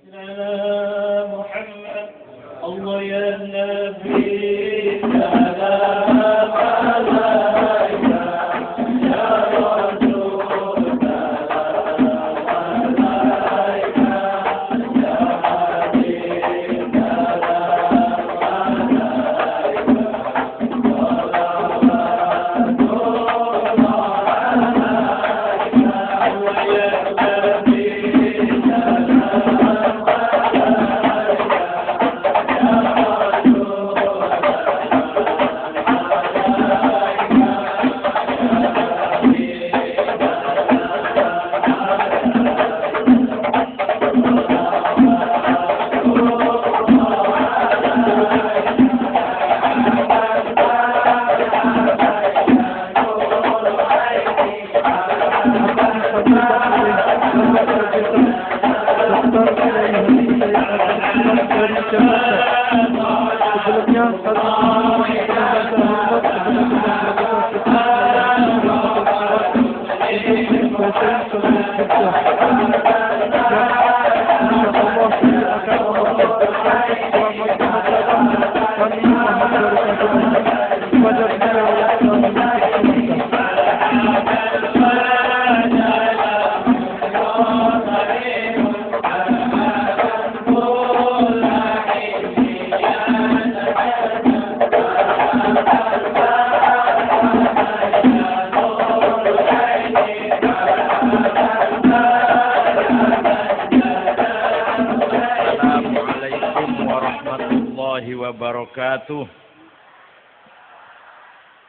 يا محمد الله يا نبي سلام عليك يا رسول سلام عليك يا حبيب سلام عليك صلوات الله عليك الله يا نبي wabarakatuh.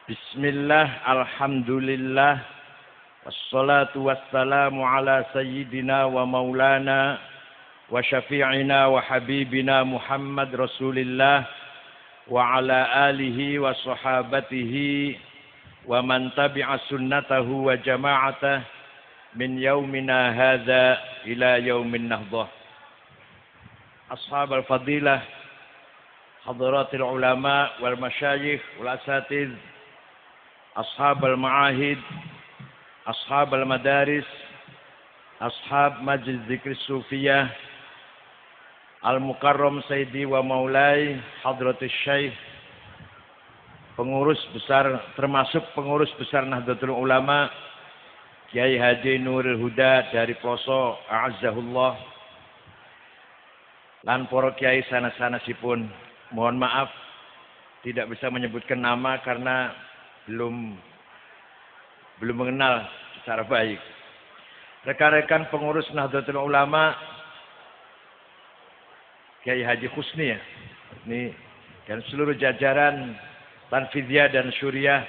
Bismillah, alhamdulillah, wassalatu wassalamu ala sayyidina wa maulana wa syafi'ina wa habibina Muhammad Rasulillah wa ala alihi wa sahabatihi wa man tabi'a sunnatahu wa jama'atah min yaumina hadha ila yaumin nahdah. Ashab al-fadilah, hadratil ulama wal masyayikh wal asatidz, ashab al ma'ahid, ashab al madaris, ashab majlis zikr sufiyah, al mukarram sayyidi wa maulai hadratus syekh, pengurus besar termasuk pengurus besar Nahdlatul Ulama Kiai Haji Nurul Huda dari Poso, a'azzahullah, lan para kiai sanes-sanesipun. Mohon maaf tidak bisa menyebutkan nama karena belum mengenal secara baik. Rekan-rekan pengurus Nahdlatul Ulama Kiai Haji Husni ya, ini dan seluruh jajaran Tanfidiyah dan Syuriah,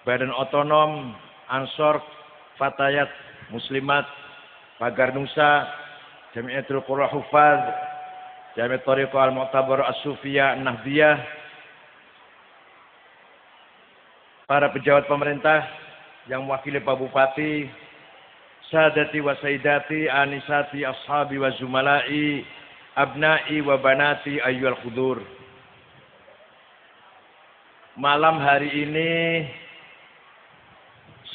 Badan Otonom, Ansor, Fatayat, Muslimat, Pagar Nusa, Jamiatul Qurra Hufaz, Jamiat Thariqah Al-Mu'tabar As-Sufiyah Nahdiyah, para pejabat pemerintah yang mewakili Pak Bupati, Sadati wa Sayyidati, Anisati, Ashabi wa Zumalai, Abnai wa Banati, Ayyuhal Khudur. Malam hari ini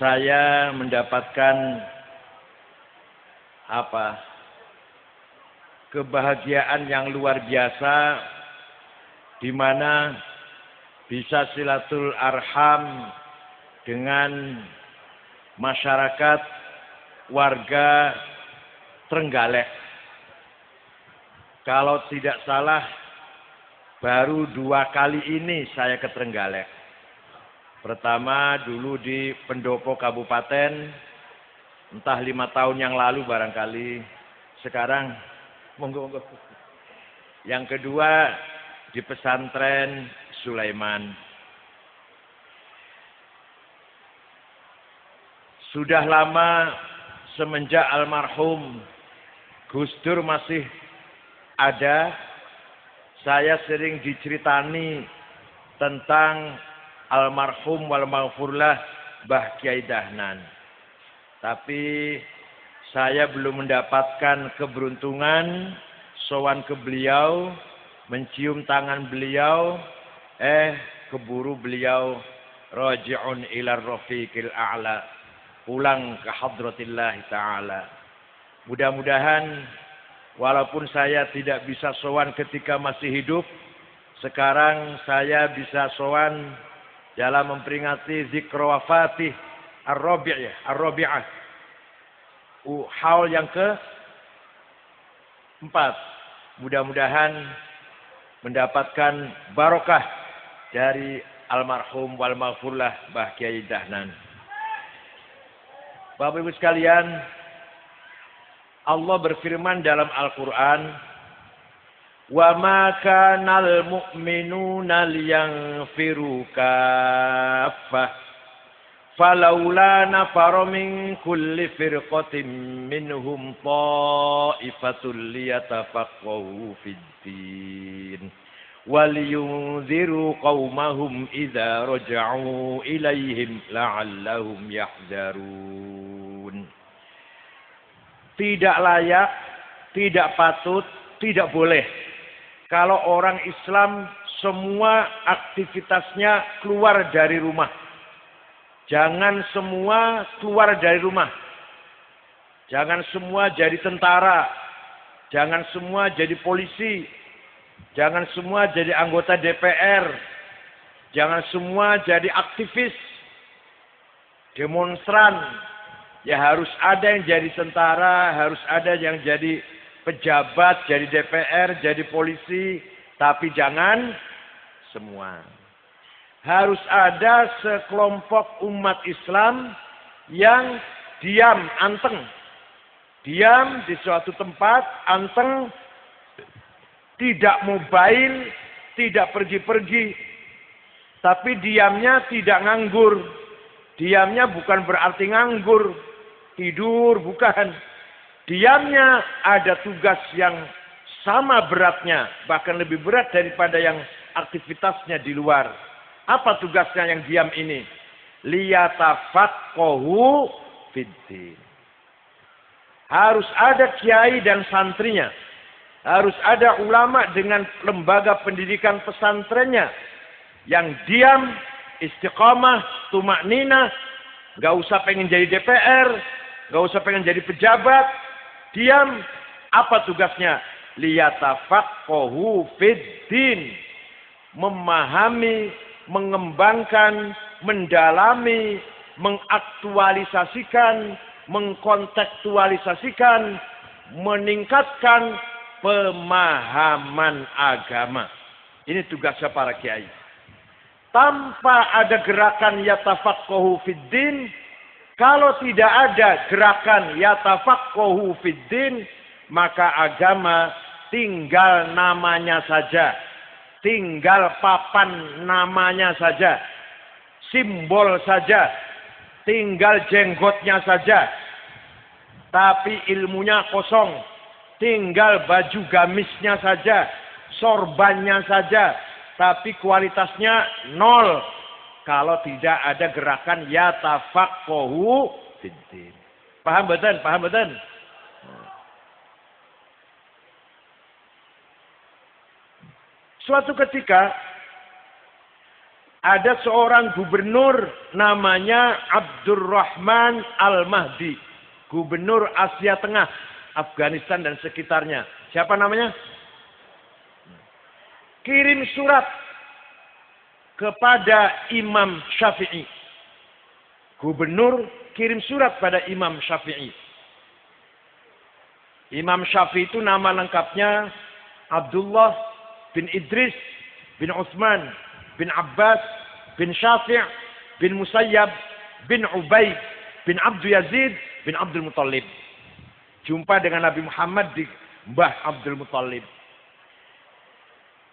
saya mendapatkan kebahagiaan yang luar biasa, di mana bisa silatul arham dengan masyarakat warga Trenggalek. Kalau tidak salah, baru 2 kali ini saya ke Trenggalek. Pertama dulu di Pendopo Kabupaten, entah 5 tahun yang lalu barangkali. Sekarang monggo. Yang kedua di pesantren Sulaiman. Sudah lama semenjak almarhum Gus Dur masih ada, saya sering diceritani tentang almarhum wal maghfurlah Mbah Kiai Dahnan. Tapi saya belum mendapatkan keberuntungan sowan ke beliau, mencium tangan beliau, keburu beliau raji'un ila rafiqil a'la, pulang ke hadratillah ta'ala. Mudah-mudahan Walaupun saya tidak bisa sowan ketika masih hidup, sekarang saya bisa sowan dalam memperingati zikra wafatih ar-rabi'ah. Haul yang ke-4. Mudah-mudahan mendapatkan barokah dari almarhum wal maghfurlah Mbah Kiai Dahnan. Bapak Ibu sekalian, Allah berfirman dalam Al-Quran, "Wa ma kanal mu'minuna liyanfiru kaffah, falaula nafara min kulli firqatin minhum ta'ifatul liyatafaqahu fid-din wal yunziru qaumahum idza raja'u ilaihim la'allahum yahzarun." Tidak layak, tidak patut, tidak boleh kalau orang Islam semua aktivitasnya keluar dari rumah. Jangan semua keluar dari rumah. Jangan semua jadi tentara. Jangan semua jadi polisi. Jangan semua jadi anggota DPR. Jangan semua jadi aktivis. Demonstran. Ya harus ada yang jadi tentara, harus ada yang jadi pejabat, jadi DPR, jadi polisi. Tapi jangan semua. Harus ada sekelompok umat Islam yang diam, anteng. Diam di suatu tempat, anteng. Tidak mobile, tidak pergi-pergi. Tapi diamnya tidak nganggur. Diamnya bukan berarti nganggur. Tidur, bukan. Diamnya ada tugas yang sama beratnya. Bahkan lebih berat daripada yang aktivitasnya di luar. Apa tugasnya yang diam ini? Liyatafaqahu fiddin. Harus ada kiai dan santrinya. Harus ada ulama dengan lembaga pendidikan pesantrennya. Yang diam, istiqamah, tumakninah. Gak usah pengen jadi DPR. Gak usah pengen jadi pejabat. Diam. Apa tugasnya? Liyatafaqahu fiddin. Memahami, mengembangkan, mendalami, mengaktualisasikan, mengkontekstualisasikan, meningkatkan pemahaman agama. Ini tugasnya para kiai. Tanpa ada gerakan yatafaqahu fiddin, kalau tidak ada gerakan yatafaqahu fiddin, maka agama tinggal namanya saja. Tinggal papan namanya saja. Simbol saja. Tinggal jenggotnya saja. Tapi ilmunya kosong. Tinggal baju gamisnya saja. Sorbannya saja. Tapi kualitasnya nol. Kalau tidak ada gerakan yatafaqahu fiddin. Paham betul? Paham betul? Suatu ketika ada seorang gubernur namanya Abdurrahman Al-Mahdi. Gubernur Asia Tengah, Afghanistan dan sekitarnya. Siapa namanya? Kirim surat kepada Imam Syafi'i. Gubernur kirim surat pada Imam Syafi'i. Imam Syafi'i itu nama lengkapnya Abdullah bin Idris bin Utsman bin Abbas bin Syafi' bin Musayyab bin Ubaid bin Abdul Yazid bin Abdul Muttalib. Jumpa dengan Nabi Muhammad di Mbah Abdul Muttalib.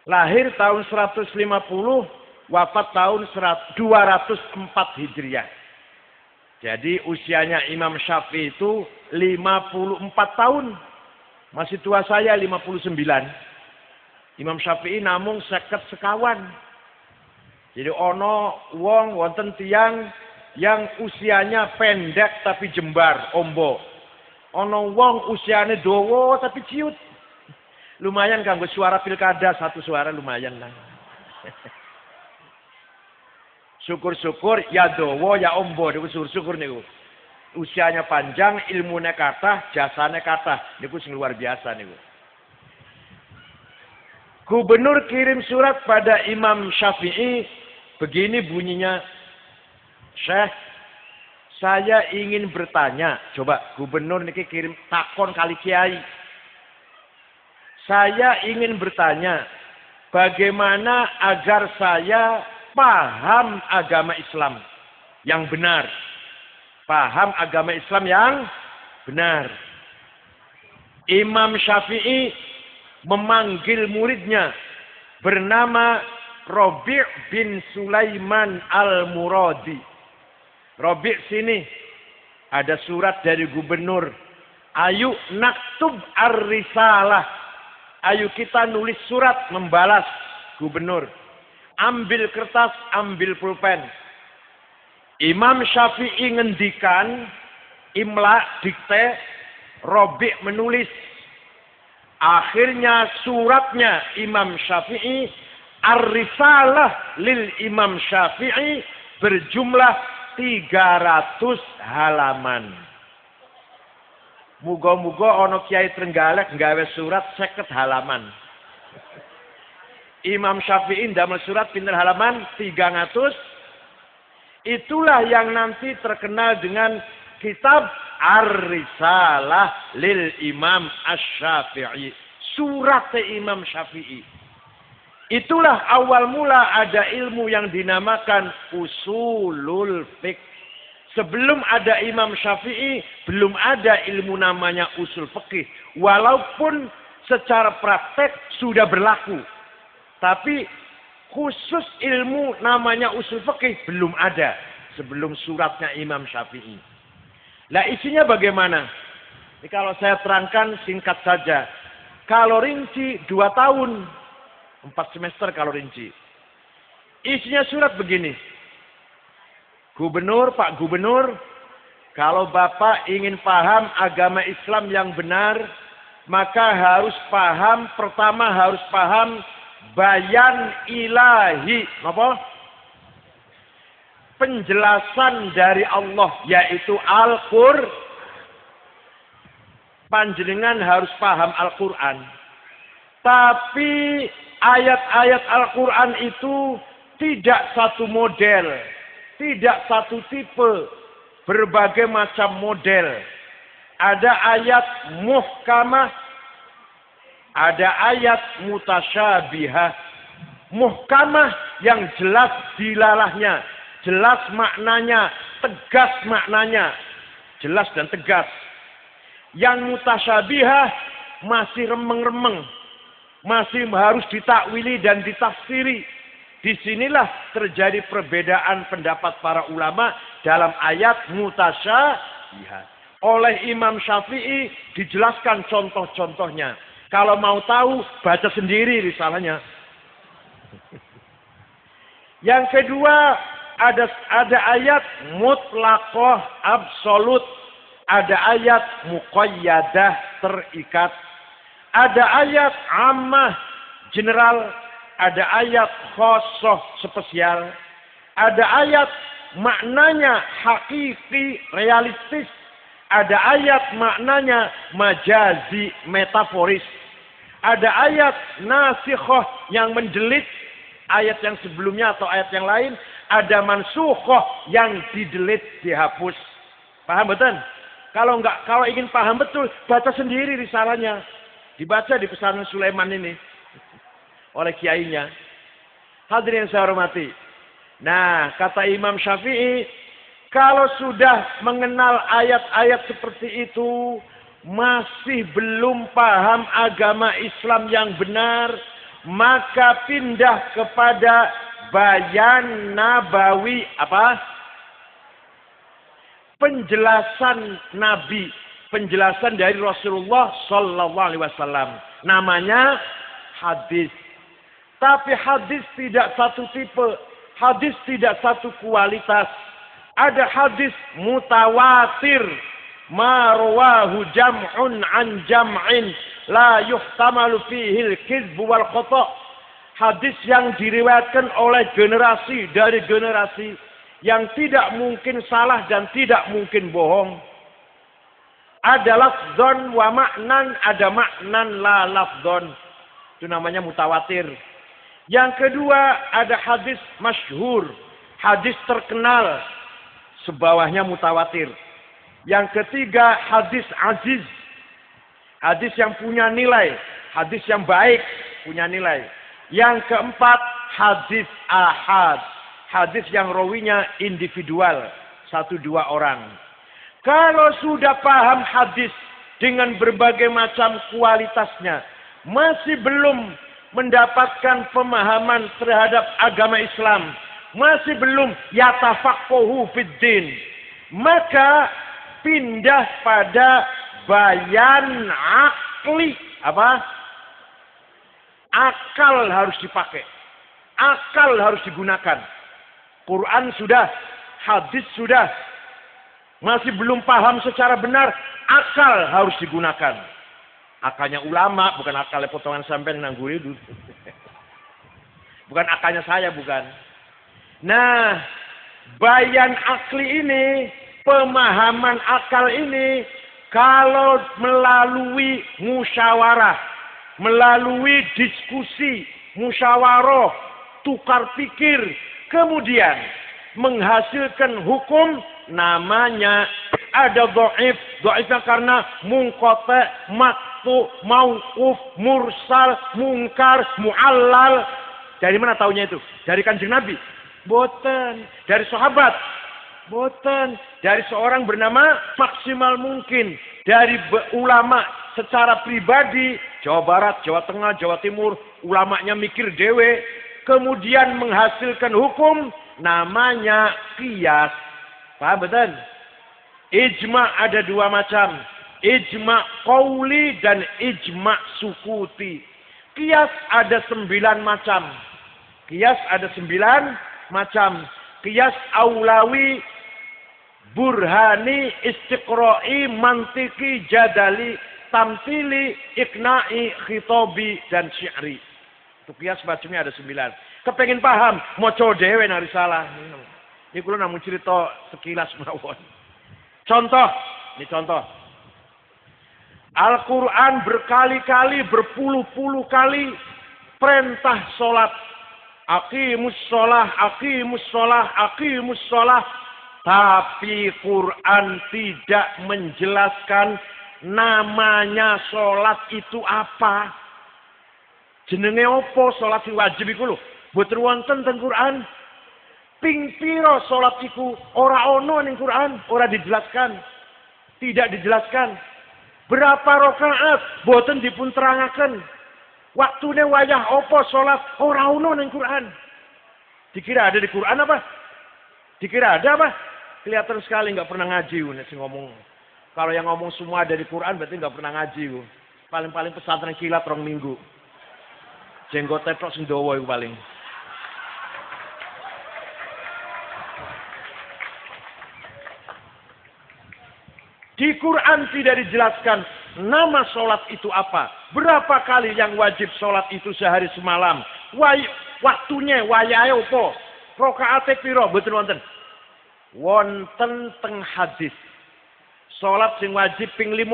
Lahir tahun 150, wafat tahun 204 Hijriah. Jadi usianya Imam Syafi'i itu 54 tahun. Masih tua saya 59. Imam Syafi'i namung 50 sekawan. Jadi ono wong wonten tiang yang usianya pendek tapi jembar, ombo. Ono wong usianya dawa tapi ciut. Lumayan kanggo suara pilkada, satu suara lumayan lah. Syukur-syukur ya dawa ya ombo niku syukur niku. Usianya panjang, ilmunya kathah, jasane kathah. Niku sing luar biasa niku. Gubernur kirim surat pada Imam Syafi'i. Begini bunyinya. Syekh, saya ingin bertanya. Coba gubernur niki kirim takon kali kiai. Saya ingin bertanya. Bagaimana agar saya paham agama Islam yang benar. Paham agama Islam yang benar. Imam Syafi'i memanggil muridnya bernama Rabi' bin Sulaiman Al-Muradi. Rabi' sini ada surat dari gubernur. Ayo naktub ar-risalah. Ayo kita nulis surat membalas gubernur. Ambil kertas, ambil pulpen. Imam Syafi'i ngendikan, imla, dikte, Rabi' menulis. Akhirnya suratnya Imam Syafi'i, ar-risalah lil Imam Syafi'i berjumlah 300 halaman. Muga-muga ono Kiai Trenggalek nggawe surat 50 halaman. Imam Syafi'i ndamel surat pinten halaman 300. Itulah yang nanti terkenal dengan kitab Ar-Risalah lil Imam Asy-Syafi'i. Surat Imam Syafi'i. Itulah awal mula ada ilmu yang dinamakan usulul fiqh. Sebelum ada Imam Syafi'i, belum ada ilmu namanya usul fikih. Walaupun secara praktek sudah berlaku. Tapi khusus ilmu namanya usul fikih belum ada. Sebelum suratnya Imam Syafi'i. Lah isinya bagaimana? Ini kalau saya terangkan singkat saja. Kalau rinci 2 tahun. 4 semester kalau rinci. Isinya surat begini. Gubernur, Pak Gubernur, kalau Bapak ingin paham agama Islam yang benar, maka pertama harus paham bayan ilahi. Apa? Penjelasan dari Allah, yaitu Al-Qur'an. Panjenengan harus paham Al-Quran. Tapi ayat-ayat Al-Quran itu tidak satu model. Tidak satu tipe, berbagai macam model. Ada ayat muhkamah, ada ayat mutasyabihah. Muhkamah yang jelas dilalahnya, jelas maknanya, tegas maknanya, jelas dan tegas. Yang mutasyabihah masih remeng-remeng, masih harus ditakwili dan ditafsiri. Disinilah terjadi perbedaan pendapat para ulama dalam ayat mutasyabihah. Oleh Imam Syafi'i dijelaskan contoh-contohnya. Kalau mau tahu, baca sendiri risalahnya. Yang kedua, ada ayat mutlaqah absolut. Ada ayat muqayyadah terikat. Ada ayat ammah general. Ada ayat khosoh spesial. Ada ayat maknanya hakiki realistis. Ada ayat maknanya majazi metaforis. Ada ayat nasikhoh yang menjelit ayat yang sebelumnya atau ayat yang lain. Ada mansukhoh yang didelit, dihapus. Paham betul? Kalau ingin paham betul, baca sendiri risalahnya. Dibaca di Pesanan Sulaiman ini oleh kiainya. Hadirin yang saya hormati. Nah, kata Imam Syafi'i, kalau sudah mengenal ayat-ayat seperti itu, masih belum paham agama Islam yang benar, maka pindah kepada bayan nabawi. Apa? Penjelasan Nabi. Penjelasan dari Rasulullah Sallallahu Alaihi Wasallam. Namanya hadis. Tapi hadis tidak satu tipe. Hadis tidak satu kualitas. Ada hadis mutawatir. Ma rawahu jam'un an jam'in. La yuhtamalu fihil kizbu wal khata'. Hadis yang diriwayatkan oleh generasi dari generasi. Yang tidak mungkin salah dan tidak mungkin bohong. Ada lafzon wa maknan. Ada maknan la lafzon. Itu namanya mutawatir. Yang kedua ada hadis masyhur, hadis terkenal, sebawahnya mutawatir. Yang ketiga hadis aziz, hadis yang punya nilai, hadis yang baik, punya nilai. Yang keempat hadis ahad, hadis yang rawinya individual, 1-2 orang. Kalau sudah paham hadis dengan berbagai macam kualitasnya, masih belum mendapatkan pemahaman terhadap agama Islam, masih belum yatafaqahu fiddin, maka pindah pada bayan akli. Apa? Akal harus dipakai, akal harus digunakan. Quran sudah, hadis sudah, masih belum paham secara benar, akal harus digunakan. Akalnya ulama, bukan akalnya potongan sampean nangguri dulu. Bukan akalnya saya, bukan. Nah, bayan akli ini, pemahaman akal ini, kalau melalui musyawarah, melalui diskusi, musyawarah, tukar pikir, kemudian menghasilkan hukum, namanya ada dhaif. Dhaifnya karena munqati, maqtu, mauquf, mursal, munkar, muallal. Dari mana taunya itu? Dari Kanjeng Nabi? Boten. Dari sahabat? Boten. Dari seorang bernama Maksimal Mungkin. Dari ulama secara pribadi, Jawa Barat, Jawa Tengah, Jawa Timur, ulamanya mikir dewe, kemudian menghasilkan hukum, namanya qiyas. Paham betul? Ijma ada 2 macam. Ijma qauli dan ijma sukuti. Qiyas ada 9 macam. Qiyas ada 9 macam. Qiyas aulawi, burhani, istiqra'i, mantiki, jadali, tamtili, ikna'i, khitobi, dan syi'ri. Itu qiyas macamnya ada 9. Kepengen paham, moco dewe nari salah. Ini kula namun cerita sekilas mawon. Contoh, ini contoh. Al-Quran berkali-kali, berpuluh-puluh kali perintah sholat. Aqimus sholah, aqimus sholah, aqimus sholah. Tapi Quran tidak menjelaskan namanya sholat itu apa. Jenenge opo sholat si wajib iku lho. Boten wonten teng Quran. Ping piro sholat iku ora ono ning Quran, ora dijelaskan. Tidak dijelaskan. Berapa rakaat boten dipun terangaken. Waktune wayah opo sholat ora ono ning Quran. Dikira ada di Quran apa? Dikira ada apa? Kelihatan sekali nggak pernah ngaji sing ngomong. Kalau yang ngomong semua dari Quran berarti nggak pernah ngaji. Paling-paling pesantren kilat 2 minggu. Jenggot tetok sing dawa iku paling. Di Quran tidak dijelaskan nama sholat itu apa. Berapa kali yang wajib sholat itu sehari semalam. Waktunya, wayahe opo. Rakaate piro, mboten wonten. Wonten teng hadis. Sholat sing wajib ping 5.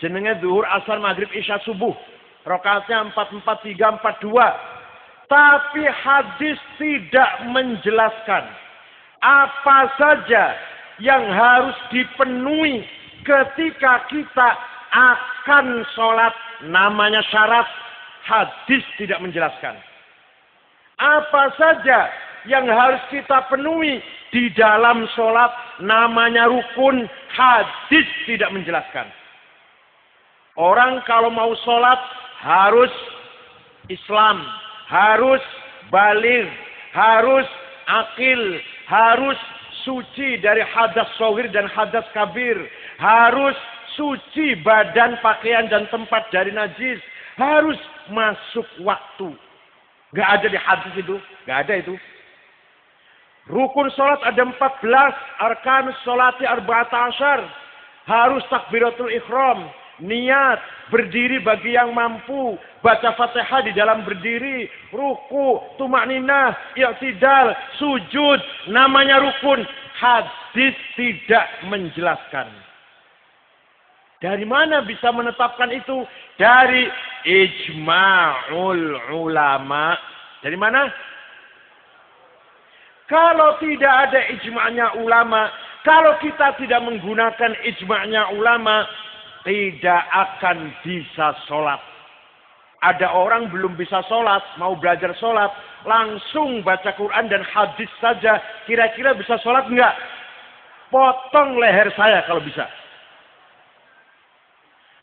Jenenge zuhur, asar, maghrib, isya, subuh. Rakaatnya 4, 4, 3, 4, 2. Tapi hadis tidak menjelaskan apa saja yang harus dipenuhi ketika kita akan sholat, namanya syarat. Hadis tidak menjelaskan. Apa saja yang harus kita penuhi di dalam sholat, namanya rukun. Hadis tidak menjelaskan. Orang kalau mau sholat harus Islam, harus baligh, harus akil, harus suci dari hadas shogir dan hadas kabir. Harus suci badan, pakaian, dan tempat dari najis. Harus masuk waktu. Gak ada di hadis itu. Gak ada itu. Rukun sholat ada 14. Arkanus sholati arba'ata asyar. Harus takbiratul ikhram. Niat. Berdiri bagi yang mampu. Baca fatihah di dalam berdiri. Ruku. Tumakninah. I'tidal. Sujud. Namanya rukun. Hadis tidak menjelaskan. Dari mana bisa menetapkan itu? Dari ijma'ul ulama. Dari mana? Kalau tidak ada ijma'nya ulama, kalau kita tidak menggunakan ijma'nya ulama, tidak akan bisa sholat. Ada orang belum bisa sholat, mau belajar sholat, langsung baca Quran dan hadis saja, kira-kira bisa sholat enggak? Potong leher saya kalau bisa.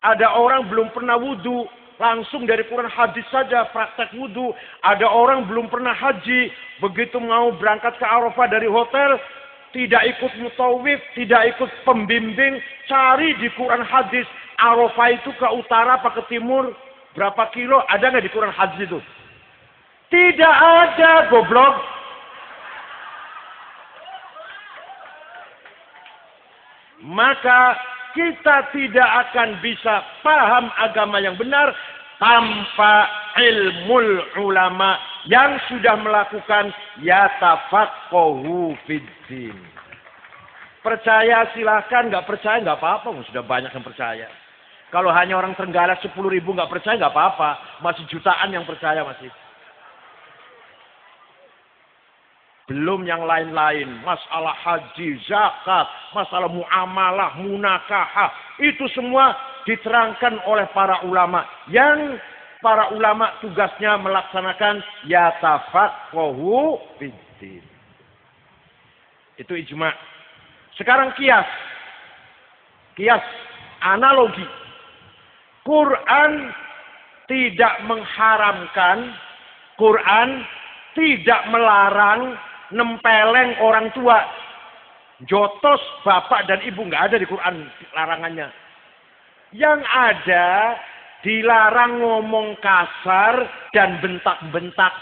Ada orang belum pernah wudhu, langsung dari Quran hadis saja praktek wudhu. Ada orang belum pernah haji, begitu mau berangkat ke Arafah dari hotel, tidak ikut mutawif, tidak ikut pembimbing, cari di Quran hadis. Arafah itu ke utara apa ke timur? Berapa kilo? Ada nggak di Quran hadis itu? Tidak ada, goblok. Maka kita tidak akan bisa paham agama yang benar tanpa ilmul ulama yang sudah melakukan yatafaqahu fiddin. Percaya silahkan, nggak percaya nggak apa-apa, sudah banyak yang percaya. Kalau hanya orang Trenggalek 10.000 nggak percaya nggak apa-apa, masih jutaan yang percaya masih. Belum yang lain-lain, masalah haji, zakat, masalah muamalah, munakahah, itu semua diterangkan oleh para ulama. Yang para ulama tugasnya melaksanakan yatafaqahu fiddin. Itu ijma'. Sekarang kias. Kias, analogi. Quran tidak mengharamkan, Quran tidak melarang nempeleng orang tua. Jotos bapak dan ibu nggak ada di Quran larangannya. Yang ada dilarang ngomong kasar dan bentak-bentak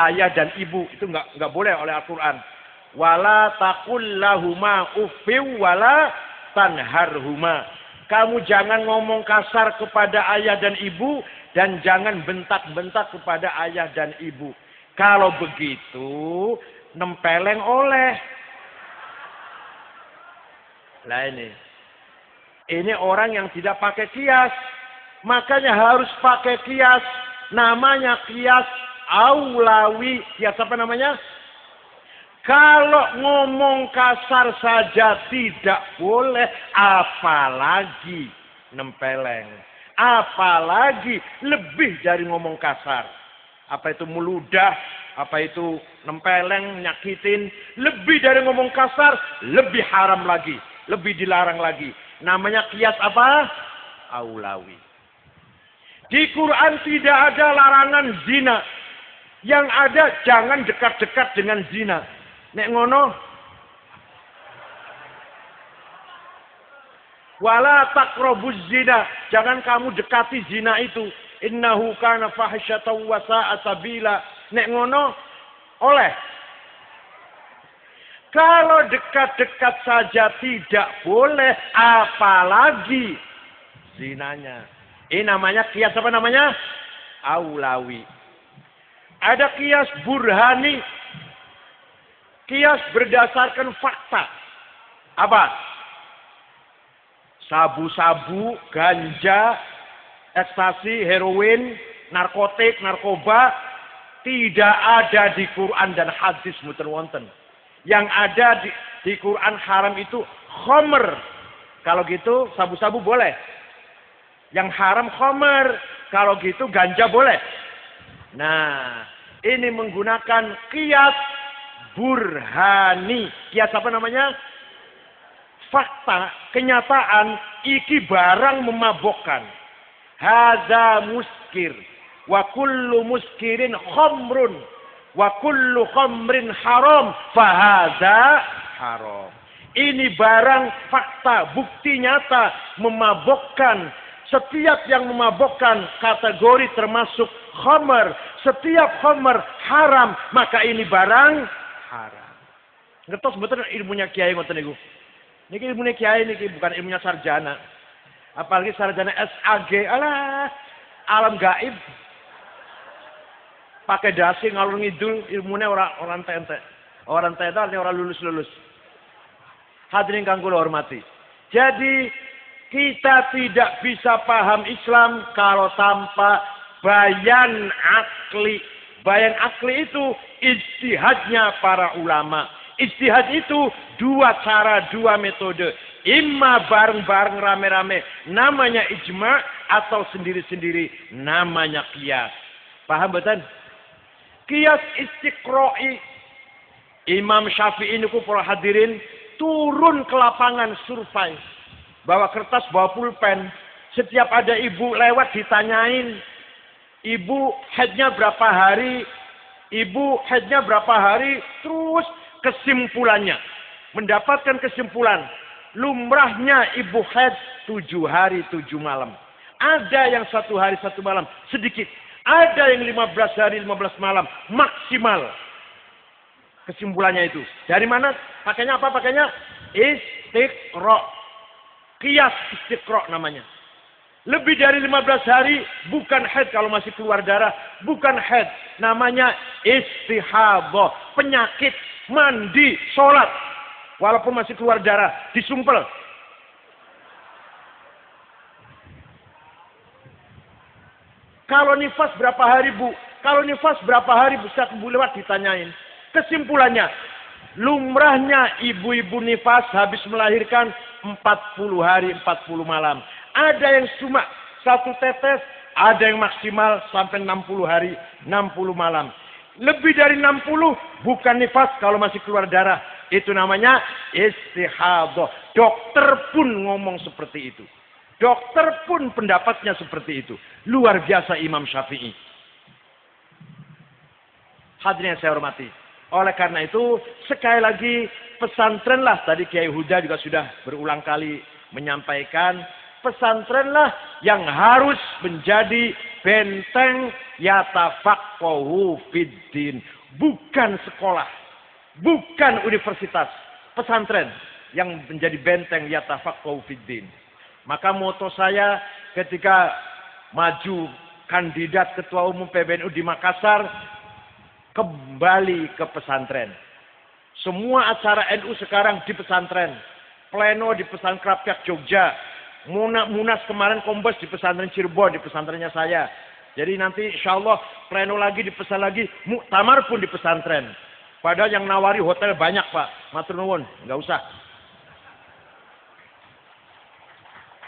ayah dan ibu. Itu nggak boleh oleh Al-Quran. Wala taqul lahuma uffiw wala tanharhuma. Kamu jangan ngomong kasar kepada ayah dan ibu dan jangan bentak-bentak kepada ayah dan ibu. Kalau begitu, nempeleng oleh. Lah ini orang yang tidak pakai kias. Makanya harus pakai kias. Namanya kias aulawi. Kias apa namanya? Kalau ngomong kasar saja tidak boleh, apalagi nempeleng. Apalagi lebih dari ngomong kasar. Apa itu meludah, apa itu nempeleng, nyakitin. Lebih dari ngomong kasar, lebih haram lagi. Lebih dilarang lagi. Namanya kias apa? Aulawi. Di Quran tidak ada larangan zina. Yang ada jangan dekat-dekat dengan zina. Nek ngono wala taqrabuz zina, jangan kamu dekati zina itu. Innahu kana fahisyatan wa sa'a sabila. Nek ngono oleh. Kalau dekat-dekat saja tidak boleh, apalagi zinanya. Ini namanya kias apa namanya? Aulawi. Ada kias burhani. Kias berdasarkan fakta. Apa? Sabu-sabu, ganja, ekstasi, heroin, narkotik, narkoba. Tidak ada di Quran dan hadis muter wonten. Yang ada di Quran haram itu khomer. Kalau gitu sabu-sabu boleh. Yang haram khomer. Kalau gitu ganja boleh. Nah, ini menggunakan kias burhani. Kias apa namanya? Fakta, kenyataan, iki barang memabokkan. Hadza muskir. Wa kullu muskirin khamrun. Wa kullu khamrin haram. Fahadza haram. Ini barang fakta, bukti nyata, memabokkan. Setiap yang memabokkan kategori termasuk khamr. Setiap khamr haram, maka ini barang haram. Ngertos betul ilmunya kiai ngoten niku. Niki ilmunya kiai niki bukan ilmunya sarjana. Apalagi sarjana SAG. Alah, alam gaib. Pakai dasi ngalur ngidul ilmunya orang tente. Orang tente artinya orang lulus-lulus. Hadirin kang kula hormati. Jadi Kita tidak bisa paham Islam kalau tanpa bayan akli. Bayan akli itu ijtihadnya para ulama. Ijtihad itu dua cara, dua metode. Imma bareng-bareng rame-rame, namanya ijma, atau sendiri-sendiri, namanya qiyas. Paham betul? Qiyas istiqra'i. Imam Syafi'i ini para hadirin turun ke lapangan survei. Bawa kertas, bawa pulpen. Setiap ada ibu lewat ditanyain, ibu haidnya berapa hari? Ibu haidnya berapa hari? Terus kesimpulannya. Mendapatkan kesimpulan. Lumrahnya ibu haid 7 hari 7 malam. Ada yang 1 hari 1 malam. Sedikit. Ada yang 15 hari 15 malam. Maksimal. Kesimpulannya itu. Dari mana? Pakainya apa? Pakainya istiqra'. Qiyas istiqra' namanya. Lebih dari 15 hari bukan haid kalau masih keluar darah. Bukan haid. Namanya istihadah. Penyakit. Mandi. Sholat. Walaupun masih keluar darah. Disumpel. Kalau nifas berapa hari bu? Kalau nifas berapa hari bisa lewat ditanyain. Kesimpulannya. Lumrahnya ibu-ibu nifas habis melahirkan 40 hari 40 malam. Ada yang cuma 1 tetes, ada yang maksimal sampai 60 hari 60 malam. Lebih dari 60 bukan nifas kalau masih keluar darah. Itu namanya istihadah. Dokter pun ngomong seperti itu. Dokter pun pendapatnya seperti itu. Luar biasa Imam Syafi'i. Hadirin yang saya hormati. Oleh karena itu, sekali lagi pesantrenlah, tadi Kiai Huda juga sudah berulang kali menyampaikan, pesantrenlah yang harus menjadi benteng yatafaqahu fiddin. Bukan sekolah, bukan universitas, pesantren yang menjadi benteng yatafaqahu fiddin. Maka moto saya ketika maju kandidat ketua umum PBNU di Makassar, kembali ke pesantren. Semua acara NU sekarang di pesantren. Pleno di pesantren Krapyak Jogja. Munas kemarin Kombes di pesantren Cirebon, di pesantrennya saya. Jadi nanti insya Allah pleno lagi di pesantren lagi. Muktamar pun di pesantren. Padahal yang nawari hotel banyak Pak. Matur nuwun, nggak usah.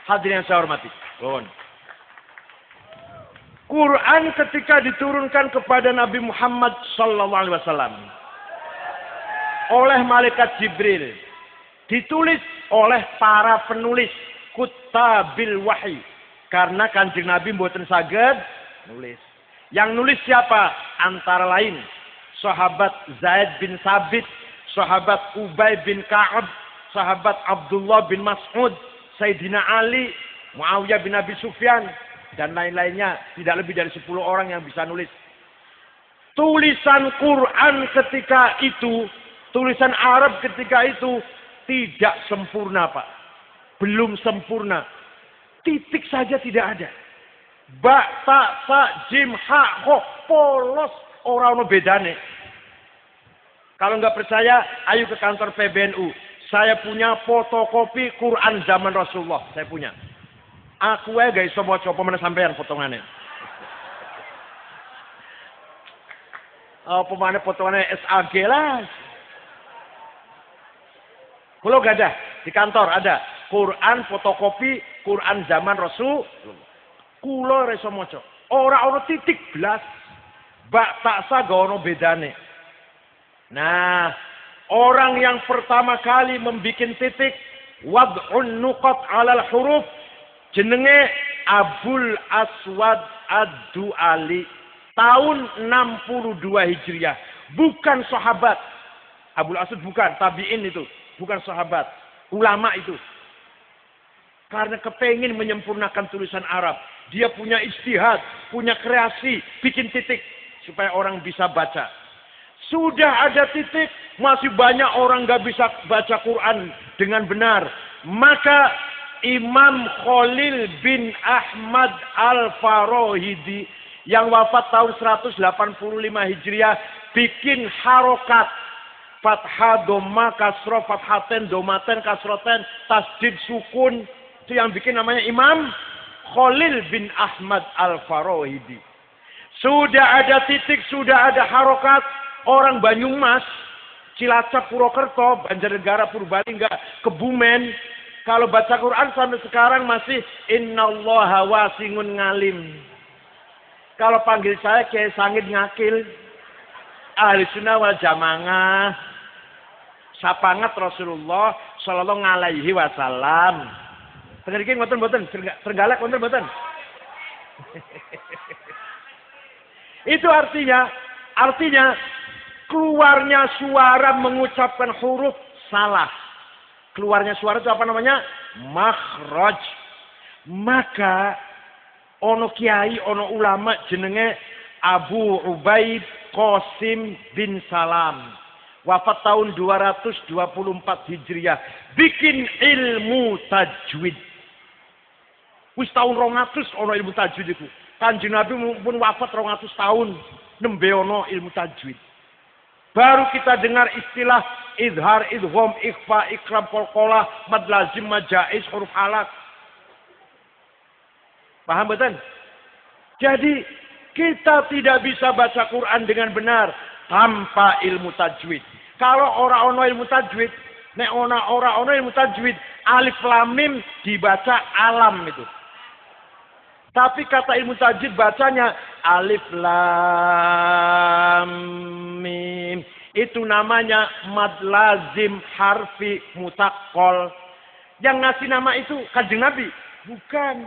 Hadirin yang saya hormati. Nuwun. Quran ketika diturunkan kepada Nabi Muhammad SAW oleh malaikat Jibril, ditulis oleh para penulis kutabil wahyi, karena Kanjeng Nabi mboten saged nulis. Yang nulis siapa? Antara lain sahabat Zaid bin Sabit, sahabat Ubay bin Ka'ab, sahabat Abdullah bin Mas'ud, Sayyidina Ali, Muawiyah bin Abi Sufyan, dan lain-lainnya. Tidak lebih dari 10 orang yang bisa nulis. Tulisan Quran ketika itu, tulisan Arab ketika itu tidak sempurna Pak. Belum sempurna. Titik saja tidak ada. Ba, ta, sa, jim, ha, ho, polos. Orang bedane. Kalau nggak percaya, ayo ke kantor PBNU. Saya punya fotokopi Quran zaman Rasulullah. Saya punya. Aku aja gak iso maca apa meneh sampean potongannya. Apa meneh potongannya SAG lah. Kulo gak ada, di kantor ada Quran fotokopi Quran zaman Rasul. Kulo ora iso maca. Ora ono titik blas. Bak taksa gak ono bedane. Nah, orang yang pertama kali membikin titik wad'un nuqat 'alal huruf jenenge Abul Aswad Ad-Du'ali. Tahun 62 Hijriah. Bukan sahabat. Abul Aswad bukan. Tabi'in itu. Bukan sahabat. Ulama itu. Karena kepengen menyempurnakan tulisan Arab. Dia punya ijtihad. Punya kreasi. Bikin titik. Supaya orang bisa baca. Sudah ada titik. Masih banyak orang gak bisa baca Quran dengan benar. Maka Imam Khalil bin Ahmad Al-Farahidi yang wafat tahun 185 Hijriah bikin harokat fathah doma kasroh fathaten domaten kasroten tasdid sukun Itu yang bikin namanya Imam Khalil bin Ahmad Al-Farahidi. Sudah ada titik, sudah ada harokat. Orang Banyumas, Cilacap, Purwokerto, Banjarnegara, Purbalingga, Kebumen. Kalau baca Quran sampai sekarang masih innallaha wasingun ngalim. Kalau panggil saya Kiai Sangit Ngakil. Ahli sunnah wal jamaah. Sapangat Rasulullah sallallahu alaihi wasallam. Dengar iki ngoten-ngoten, tergalak ngoten-ngoten. Itu artinya keluarnya suara mengucapkan huruf salah. Keluarnya suara itu apa namanya? Makhraj. Maka ono kiai, ono ulama jenenge Abu Ubaid Qasim bin Salam. Wafat tahun 224 Hijriah. Bikin ilmu tajwid. Wis tahun 200 ono ilmu tajwid itu. Kanjeng Nabi pun wafat 200 tahun. Nembe ono ilmu tajwid. Baru kita dengar istilah idhar, idgham, ikhfa, ikram, qalqalah, mad lazim, mad jaiz, huruf halak. Paham betul? Jadi kita tidak bisa baca Quran dengan benar tanpa ilmu tajwid. Kalau orang ono ilmu tajwid, nek orang ono ilmu tajwid, alif lam mim dibaca alam itu. Tapi kata ilmu tajwid bacanya alif lam mim. Itu namanya mad lazim harfi mutaqqal. Yang ngasih nama itu Kanjeng Nabi, bukan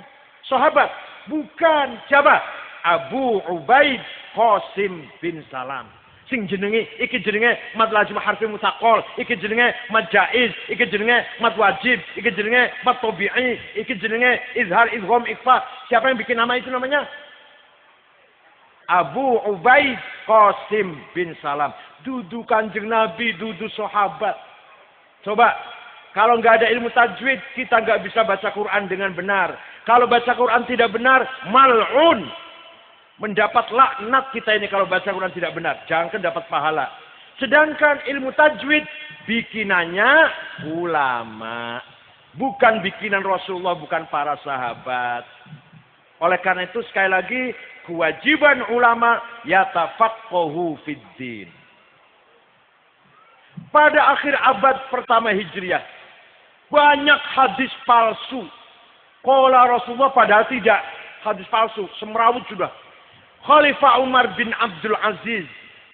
sahabat, bukan siapa? Abu Ubaid Qasim bin Salam. Sing jenenge iki jenenge mad lazim harfi mutaqqal, iki jenenge mad jaiz, iki jenenge mad wajib, iki jenenge mad tabi'i, iki jenenge izhar, idgham, ikhfa. Siapa yang bikin nama itu namanya? Abu Ubaid Qasim bin Salam. Dudu Kanjeng Nabi, dudu sahabat. Coba, kalau nggak ada ilmu tajwid, kita nggak bisa baca Quran dengan benar. Kalau baca Quran tidak benar, mal'un. Mendapat laknat kita ini kalau baca Quran tidak benar. Jangan dapat pahala. Sedangkan ilmu tajwid, bikinannya ulama. Bukan bikinan Rasulullah, bukan para sahabat. Oleh karena itu sekali lagi, kewajiban ulama yatafaqqahu fid din. Pada akhir abad pertama Hijriah, banyak hadis palsu. Qala Rasulullah padahal tidak. Hadis palsu, semrawut sudah. Khalifah Umar bin Abdul Aziz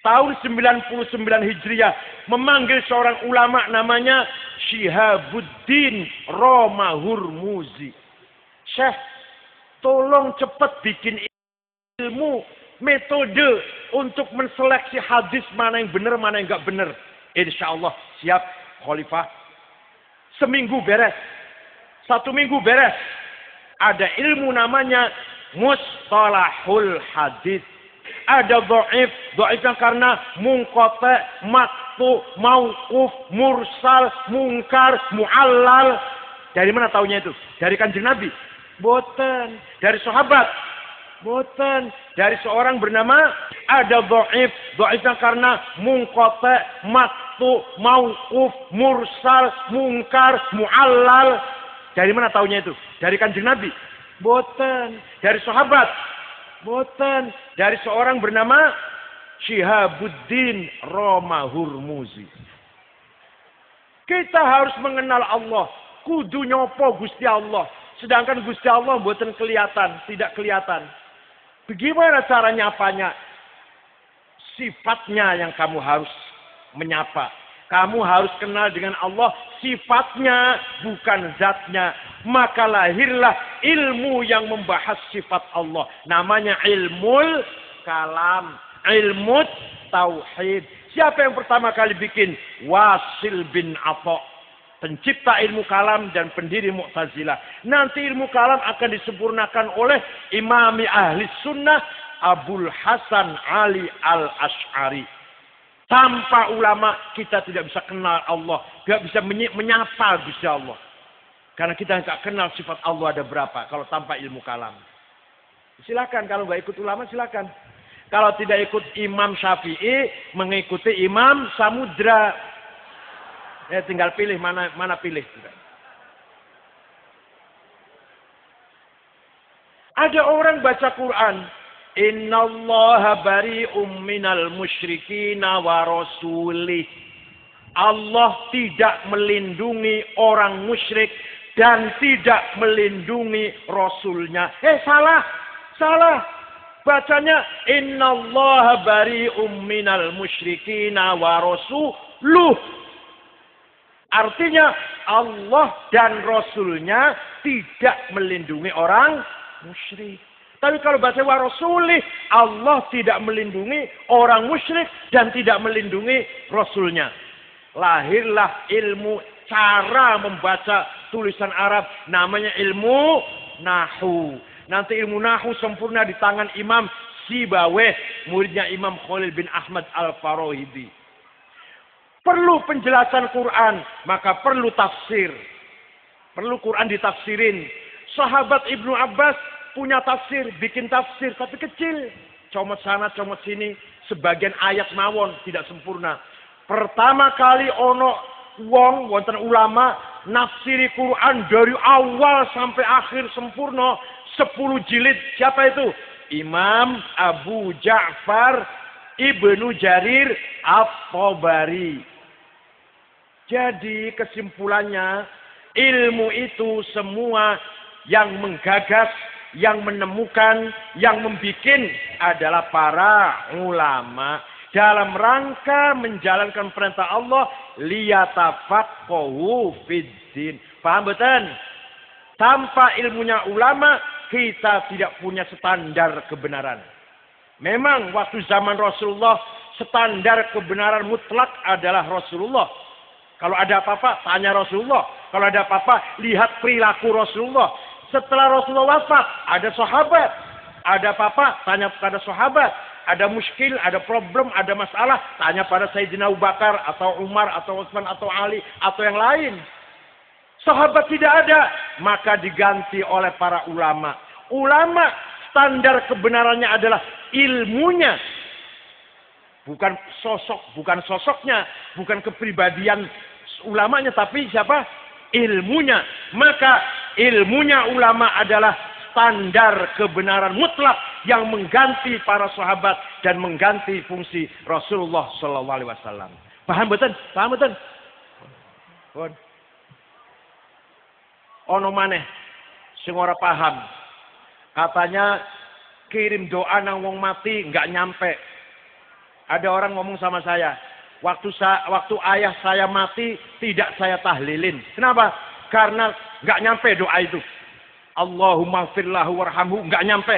tahun 99 Hijriah memanggil seorang ulama namanya Syihabuddin Romahurmuzi. Syekh, tolong cepat bikin ilmu metode untuk menseleksi hadis mana yang benar, mana yang enggak benar. Insya Allah siap Khalifah. Seminggu beres. 1 minggu beres. Ada ilmu namanya mustalahul hadis. Ada dhaif, dhaifnya karena munqati, maqtu, mauquf, mursal, munkar, muallal. Dari mana taunya itu? Dari Kanjeng Nabi? Boten. Dari sahabat? Boten. Dari seorang bernama ada dhaif, dhaifnya karena munqati, maqtu, mauquf, mursal, munkar, muallal. Dari mana taunya itu? Dari Kanjeng Nabi? Boten. Dari sahabat? Boten. Dari seorang bernama Syihabuddin Romahurmuzi. Kita harus mengenal Allah. Kudu nyopo Gusti Allah. Sedangkan Gusti Allah boten kelihatan. Tidak kelihatan. Bagaimana cara nyapanya? Sifatnya yang kamu harus menyapa. Kamu harus kenal dengan Allah sifatnya, bukan zatnya. Maka lahirlah ilmu yang membahas sifat Allah. Namanya ilmul kalam. Ilmu tauhid. Siapa yang pertama kali bikin? Wasil bin Atha. Pencipta ilmu kalam dan pendiri Mu'tazilah. Nanti ilmu kalam akan disempurnakan oleh imami ahli sunnah Abul Hasan Ali al-Ash'ari. Tanpa ulama kita tidak bisa kenal Allah. Tidak bisa menyapa Gusti Allah. Karena kita tidak kenal sifat Allah ada berapa. Kalau tanpa ilmu kalam. Silakan kalau nggak ikut ulama silakan. Kalau tidak ikut Imam Syafi'i, mengikuti Imam Samudra. Ya tinggal pilih mana pilih. Ada orang baca Quran. Innallaha bari'um minal musyrikina wa rasulih. Allah tidak melindungi orang musyrik dan tidak melindungi Rasulnya. Salah. Salah. Bacanya innallaha bari'um minal musyrikina wa rasuluh. Artinya Allah dan Rasulnya tidak melindungi orang musyrik. Tapi kalau baca wa rasulih, Allah tidak melindungi orang musyrik dan tidak melindungi Rasulnya. Lahirlah ilmu cara membaca tulisan Arab, namanya ilmu Nahu. Nanti ilmu Nahu sempurna di tangan Imam Sibawayh, muridnya Imam Khalil bin Ahmad Al-Farahidi. Perlu penjelasan Quran, maka perlu tafsir. Perlu Quran ditafsirin. Sahabat Ibnu Abbas punya tafsir, bikin tafsir, tapi kecil. Comot sana, comot sini. Sebagian ayat mawon, tidak sempurna. Pertama kali ono wong, wonten ulama, nafsiri Quran dari awal sampai akhir sempurna. 10 jilid. Siapa itu? Imam Abu Ja'far Ibnu Jarir At-Tabari. Jadi kesimpulannya, ilmu itu semua yang menggagas, yang menemukan, yang membikin adalah para ulama. Dalam rangka menjalankan perintah Allah, liyatafaqahu fiddin. Paham betul? Tanpa ilmunya ulama, kita tidak punya standar kebenaran. Memang waktu zaman Rasulullah, standar kebenaran mutlak adalah Rasulullah. Kalau ada apa-apa, tanya Rasulullah. Kalau ada apa-apa, lihat perilaku Rasulullah. Setelah Rasulullah wafat, ada sahabat. Ada apa-apa, tanya pada sahabat. Ada muskil, ada problem, ada masalah, tanya pada Sayyidina Abu Bakar, atau Umar, atau Utsman, atau Ali, atau yang lain. Sahabat tidak ada, maka diganti oleh para ulama. Ulama, standar kebenarannya adalah ilmunya. Bukan sosoknya, bukan kepribadian ulamanya, tapi siapa? Ilmunya. Maka ilmunya ulama adalah standar kebenaran mutlak yang mengganti para sahabat dan mengganti fungsi Rasulullah Sallallahu Alaihi Wasallam. Paham betul? Paham betul? Pun. Ono maneh sing ora paham. Katanya kirim doa nang wong mati nggak nyampe. Ada orang ngomong sama saya, waktu ayah saya mati tidak saya tahlilin. Kenapa? Karena nggak nyampe doa itu. Allahumma firlahu warhamhu, nggak nyampe,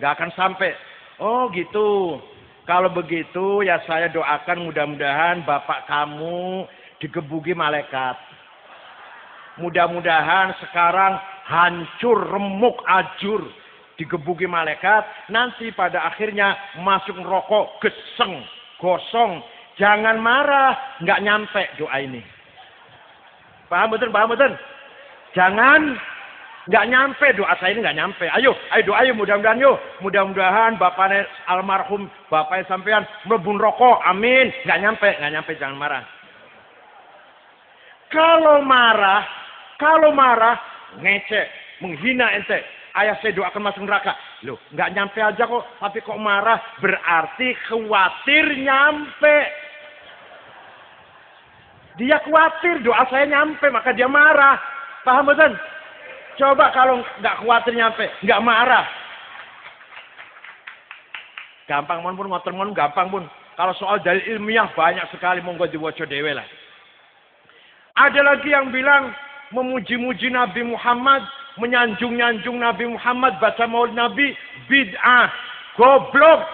nggak akan sampai. Oh gitu. Kalau begitu ya saya doakan mudah-mudahan bapak kamu digebuki malaikat. Mudah-mudahan sekarang hancur, remuk, ajur. Digebuki malaikat, nanti pada akhirnya masuk neraka, geseng, gosong. Jangan marah, nggak nyampe doa ini. Paham betul, paham betul? Jangan, nggak nyampe doa saya ini nggak nyampe. Ayo doa yuk, mudah-mudahan yuk. Mudah-mudahan bapaknya almarhum, bapaknya sampean mlebu neraka, amin. Nggak nyampe, jangan marah. Kalau marah, ngecek, menghina ente. Ayah saya doakan masuk neraka. Loh, nggak nyampe aja kok, tapi kok marah? Berarti khawatir nyampe. Dia khawatir doa saya nyampe, maka dia marah. Paham betul? Coba kalau nggak khawatir nyampe, nggak marah. Gampang pun ngotor pun gampang pun. Kalau soal dalil ilmiah banyak sekali, monggo diwaca dhewe lah. Ada lagi yang bilang memuji-muji Nabi Muhammad, menyanjung-nyanjung Nabi Muhammad, baca maulid Nabi, bid'ah, goblok.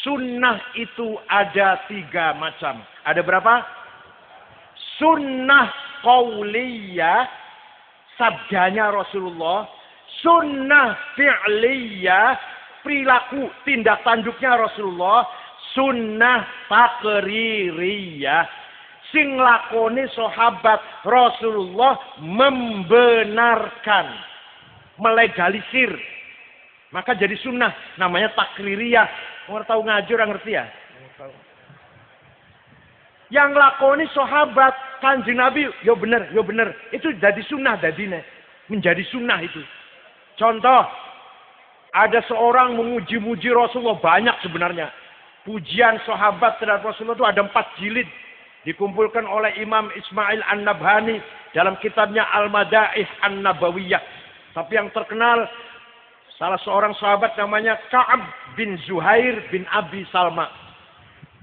Sunnah itu ada 3 macam. Ada berapa? Sunnah qauliyah, sabdanya Rasulullah. Sunnah fi'liyah, perilaku, tindak tanduknya Rasulullah. Sunnah takririyah, sing lakoni sahabat Rasulullah, membenarkan, melegalisir, maka jadi sunnah, namanya takririyah. Orang tahu ngaji, orang ngerti ya? Yang lakoni sahabat Kanjeng Nabi, yo bener. Itu jadi sunnah dadine. Menjadi sunnah itu. Contoh, ada seorang memuji-muji Rasulullah banyak sebenarnya. Pujian sahabat terhadap Rasulullah itu ada 4 jilid. Dikumpulkan oleh Imam Ismail An-Nabhani dalam kitabnya Al-Madaih An-Nabawiyah. Tapi yang terkenal salah seorang sahabat namanya Ka'ab bin Zuhair bin Abi Salma.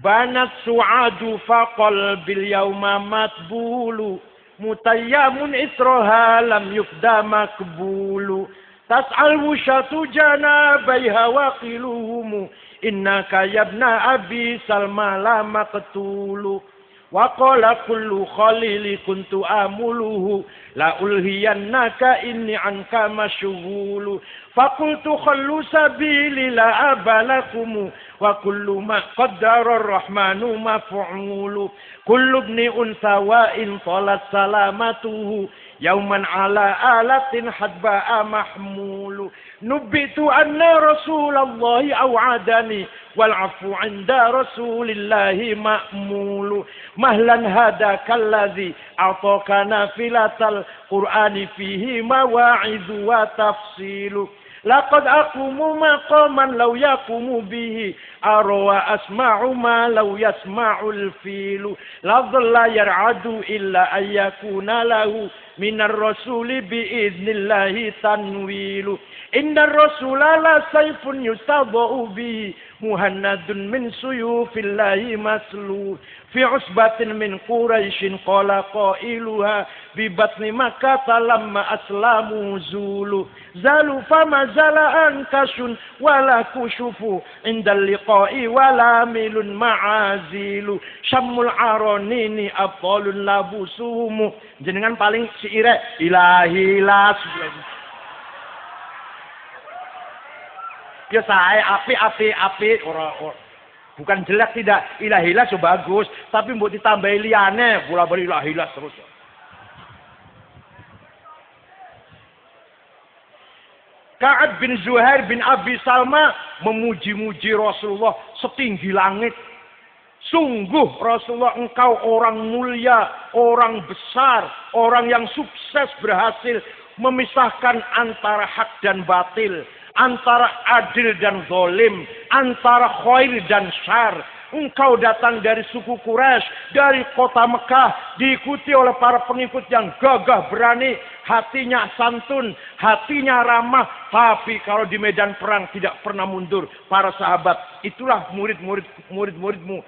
Banat su'adu faqal bil yawma matbulu. Mutayyamun itroha lam yufda makbulu. Tas'al wushatu janabaiha waqiluhumu. Innaka yabna Abi Salma la maqtulu. Wa qala kullu khalili kuntu amuluhu. La ulhiyannaka inni anka masyghulu. Faqultu khallu sabili la abalakumu. Wa kullu ma qaddara ar-rahmanu maf'ulu. Kullu ibni unsa wa in talat salamatuhu. Yauman ala alatin hadba'a mahmulu. Nubitu anna Rasulallahi aw'adani. Wal'afu inda Rasulillahi ma'mulu. Mahlan hadaka alladhi a'taka nafilatal Qur'ani fihi mawa'idu wa tafsilu. Laqad aqumu maqaman law yaqumu bihi arwa asma'u ma law yasma'ul filu. La dhalla yar'adu illa ayyakuna lahu minar rasuli bi'idnillahi tanwilu. Innar rasula la sayfun yustadha'u bihi muhannadun min suyufillahi maslu. Fi usbatin min Quraisyin qala qailuha bi batni Makkah lamma aslamu zulu. Zalu fama zala ankashun wala kushufu indal liqa'i wala milun ma'azilu. Syammul aronini abtalun labusumu. Jenengan paling siire ilahilas. Ya saya api ora. Bukan jelek tidak, ilahilas so bagus, tapi mbok ditambahi liyane, bola-bali ilahilas terus. Ka'ab bin Zuhair bin Abi Salma memuji-muji Rasulullah setinggi langit. Sungguh Rasulullah engkau orang mulia, orang besar, orang yang sukses berhasil memisahkan antara hak dan batil. Antara adil dan zalim, antara khair dan syar. Engkau datang dari suku Quraisy, dari kota Mekah, diikuti oleh para pengikut yang gagah berani, hatinya santun, hatinya ramah, tapi kalau di medan perang tidak pernah mundur. Para sahabat, itulah murid-muridmu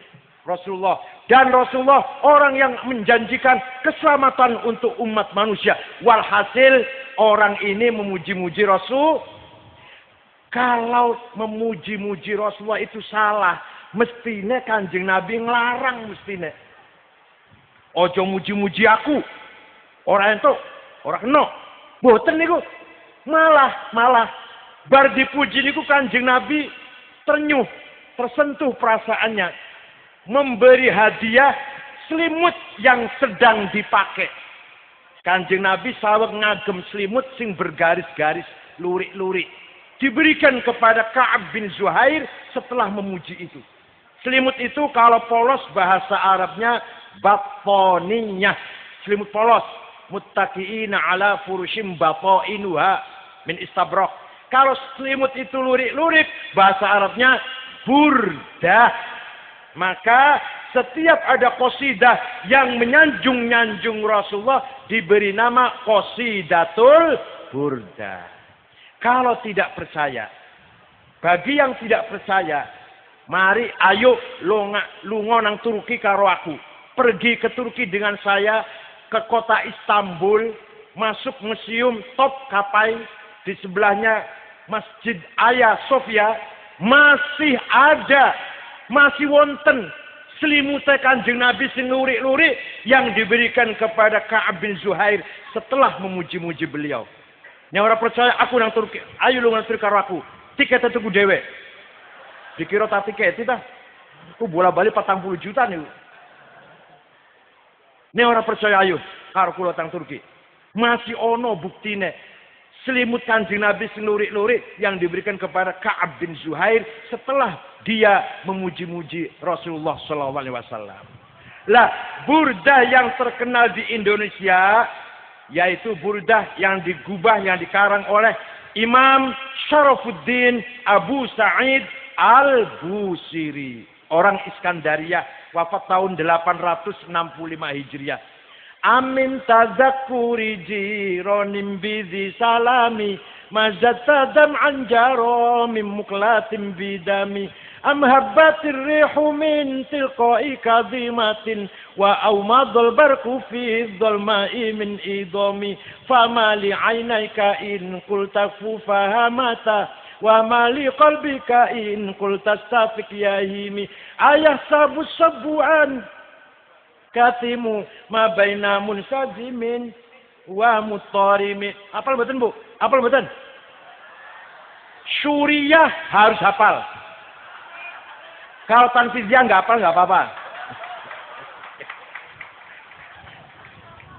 Rasulullah. Dan Rasulullah orang yang menjanjikan keselamatan untuk umat manusia. Walhasil orang ini memuji-muji Rasul. Kalau memuji-muji Rasulullah itu salah, mestinya Kanjeng Nabi ngelarang mestinya. Ojo muji-muji aku. Orang itu, orang kena. Boten niku. Malah bar dipuji niku Kanjeng Nabi ternyuh, tersentuh perasaannya. Memberi hadiah selimut yang sedang dipakai. Kanjeng Nabi saweg ngagem selimut sing bergaris-garis, lurik-lurik. Diberikan kepada Ka'ab bin Zuhair setelah memuji itu. Selimut itu kalau polos bahasa Arabnya batoninya. Selimut polos. Muttaqi'ina ala furushim batainuha min istabrok. Kalau selimut itu lurik-lurik bahasa Arabnya burdah. Maka setiap ada qasidah yang menyanjung-nyanjung Rasulullah diberi nama qasidatul burdah. Kalau tidak percaya, bagi yang tidak percaya, mari ayo lunga nang Turki karo aku. Pergi ke Turki dengan saya ke kota Istanbul, masuk museum Topkapi, di sebelahnya Masjid Hagia Sophia, masih ada, masih wonten selimut Kanjeng Nabi sing lurik-lurik yang diberikan kepada Ka'ab bin Zuhair setelah memuji-muji beliau. Yang orang percaya aku nang Turki, ayo lu nang Turki karo aku. Tiket tuku dhewe. Dikira tak tiket ta? Ku bola-bali 40 juta nih. Nek orang percaya ayo karo kula tang Turki. Masih ono buktine. Selimut Kanjeng Nabi sing lurik-lurik yang diberikan kepada Ka'ab bin Zuhair setelah dia memuji-muji Rasulullah sallallahu alaihi wasallam. Lah, burdah yang terkenal di Indonesia, yaitu burdah yang digubah, yang dikarang oleh Imam Syarafuddin Abu Sa'id Al-Busiri. Orang Iskandaria, wafat tahun 865 Hijriah. Amin tadzakuri jironim bizi salami, mazatadam anjaro min muklatim bidami. Am habbatir rihu min tilqai kadhimatin wa awmadul barku fi dhulma'i min idami fama li 'ainaika in qulta fahamata wa ma li qalbika in qulta safiq yahimi ayah sabu sabuan katimu ma baina munsajimin wa mutarimi. Hafal mboten Bu? Hafal mboten? Syuriyah harus hafal. Kalau tanfiziyah nggak hafal nggak apa-apa.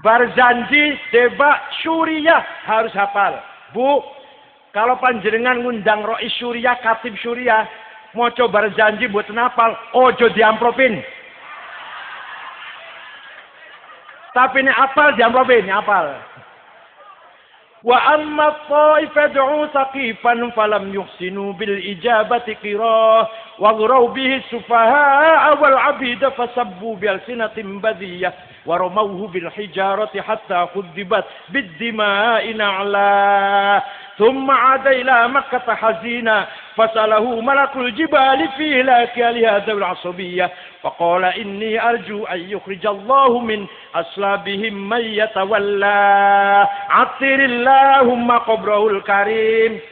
Barzanji, Deba, Syuriyah harus hafal. Bu, kalau panjenengan ngundang Rois Syuriyah, Katib Syuriyah, mau coba Barzanji buat hafal, ojo diampropin. Tapi ini hafal diampropin, hafal. Wa amma ta'ifad'u saqifan falam yuhsinu bil ijabati qirah wa ghuraw bihi sufaha wal 'abida fasabbu bil sinatin badiyah wa ramawhu bil hijarati hatta khudibat bid dima'i na'la thumma 'ada ila makkah hazina fasalahu malakul jibali fi hilaki hadha al 'asabiyyah faqala inni arju an yukhrijallahu min aslabihim man yatawalla 'attirillahumma qabrahul karim.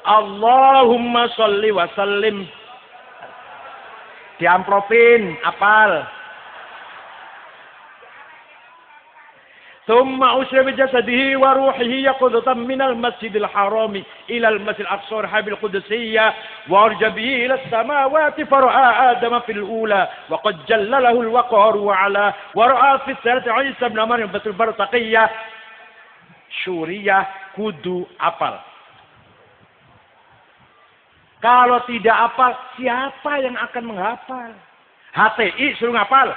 Allahumma sholli wa sallim. Diampropin, apal. Thumma usra bi jasadihi wa ruhihi yaqudatan minal masjidil harami ila al masjidil aqsa habil qudsiyya wa arja bihi ila samawati fara'a adama fil ula wa qad jallalahu al waqar wa ala wa ra'a fi sanati Isa ibn Maryam batul bartaqiyya. Syuriyah kudu apal. Kalau tidak hafal, siapa yang akan menghafal? HTI suruh ngapal.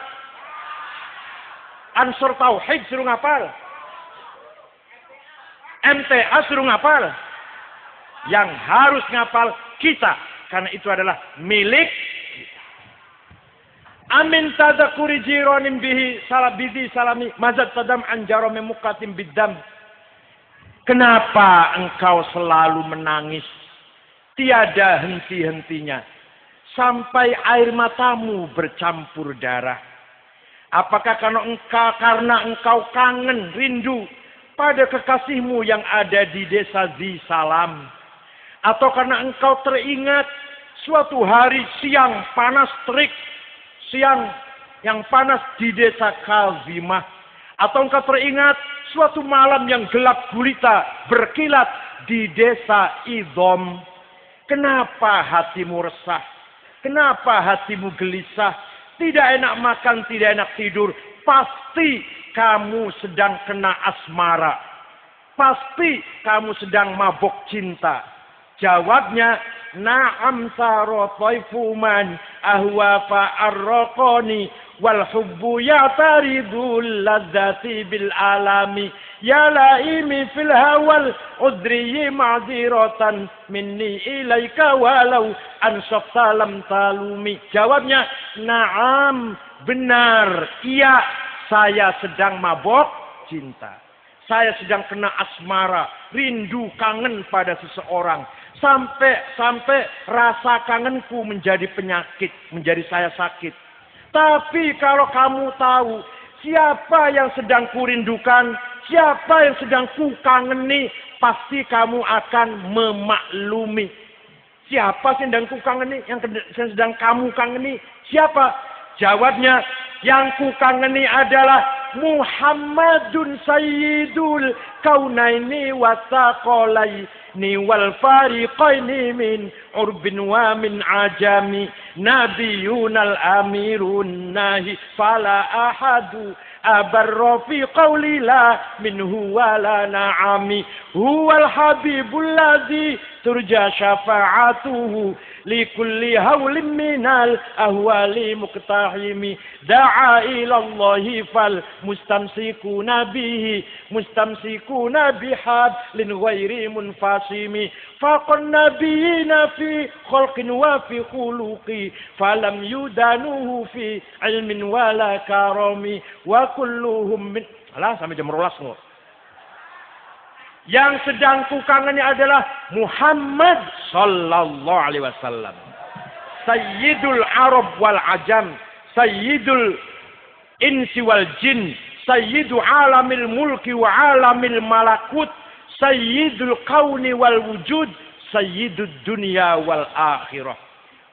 Ansur Tauhid suruh ngapal. MTA suruh ngapal. Yang harus ngapal kita. Karena itu adalah milik kita. Amin tadzakuri jironim bihi salabidi salami mazat tadam anjaro memukatim bidam. Kenapa engkau selalu menangis? Tiada henti-hentinya. Sampai air matamu bercampur darah. Apakah karena engkau kangen, rindu pada kekasihmu yang ada di desa Zisalam? Atau karena engkau teringat suatu hari siang panas terik, siang yang panas di desa Kazimah? Atau engkau teringat suatu malam yang gelap gulita berkilat di desa Idom? Kenapa hatimu resah? Kenapa hatimu gelisah? Tidak enak makan, tidak enak tidur. Pasti kamu sedang kena asmara. Pasti kamu sedang mabok cinta. Jawabnya, na'am saro taifu man ahwa fa'arraqani wal hubbu ya'taridul ladzati bil alami ya laimi fil hawal udri ma'ziratan minni ilaika walau ansafta lam talumi. Jawabnya, na'am, benar, iya, saya sedang mabok cinta. Saya sedang kena asmara, rindu, kangen pada seseorang. Sampai rasa kangenku menjadi penyakit, menjadi saya sakit. Tapi kalau kamu tahu siapa yang sedang kurindukan, siapa yang sedang ku kangeni, pasti kamu akan memaklumi. Siapa yang sedang ku kangeni, yang sedang kamu kangeni? Siapa? Jawabnya, yang ku kangeni adalah Muhammadun Sayyidul Kaunaini Wasaqalaini wal Fariqaini min urbin wa min ajami Nabiyunal Amirun Nahi fala ahadu abarra fi qawli la minhu wala na'ami huwal habibul ladzi turja syafa'atuhu likulli hawlim minal ahwali muqtahimi da'a ilallahi fal mustamsikuna bihablin ghairi munfasimi faqan nabiyina fi khalqin wa fi khuluqi falam yudanuhu fi ilmin wala karami wa kulluhum min alah sampai jam 12 loh. Yang sedang kukangeni adalah Muhammad sallallahu alaihi wasallam. Sayyidul Arab wal Ajam, Sayyidul Insi wal Jin, Sayyidu alamil mulki wa alamil malakut, Sayyidul Kauni wal Wujud, Sayyidud Dunya wal Akhirah.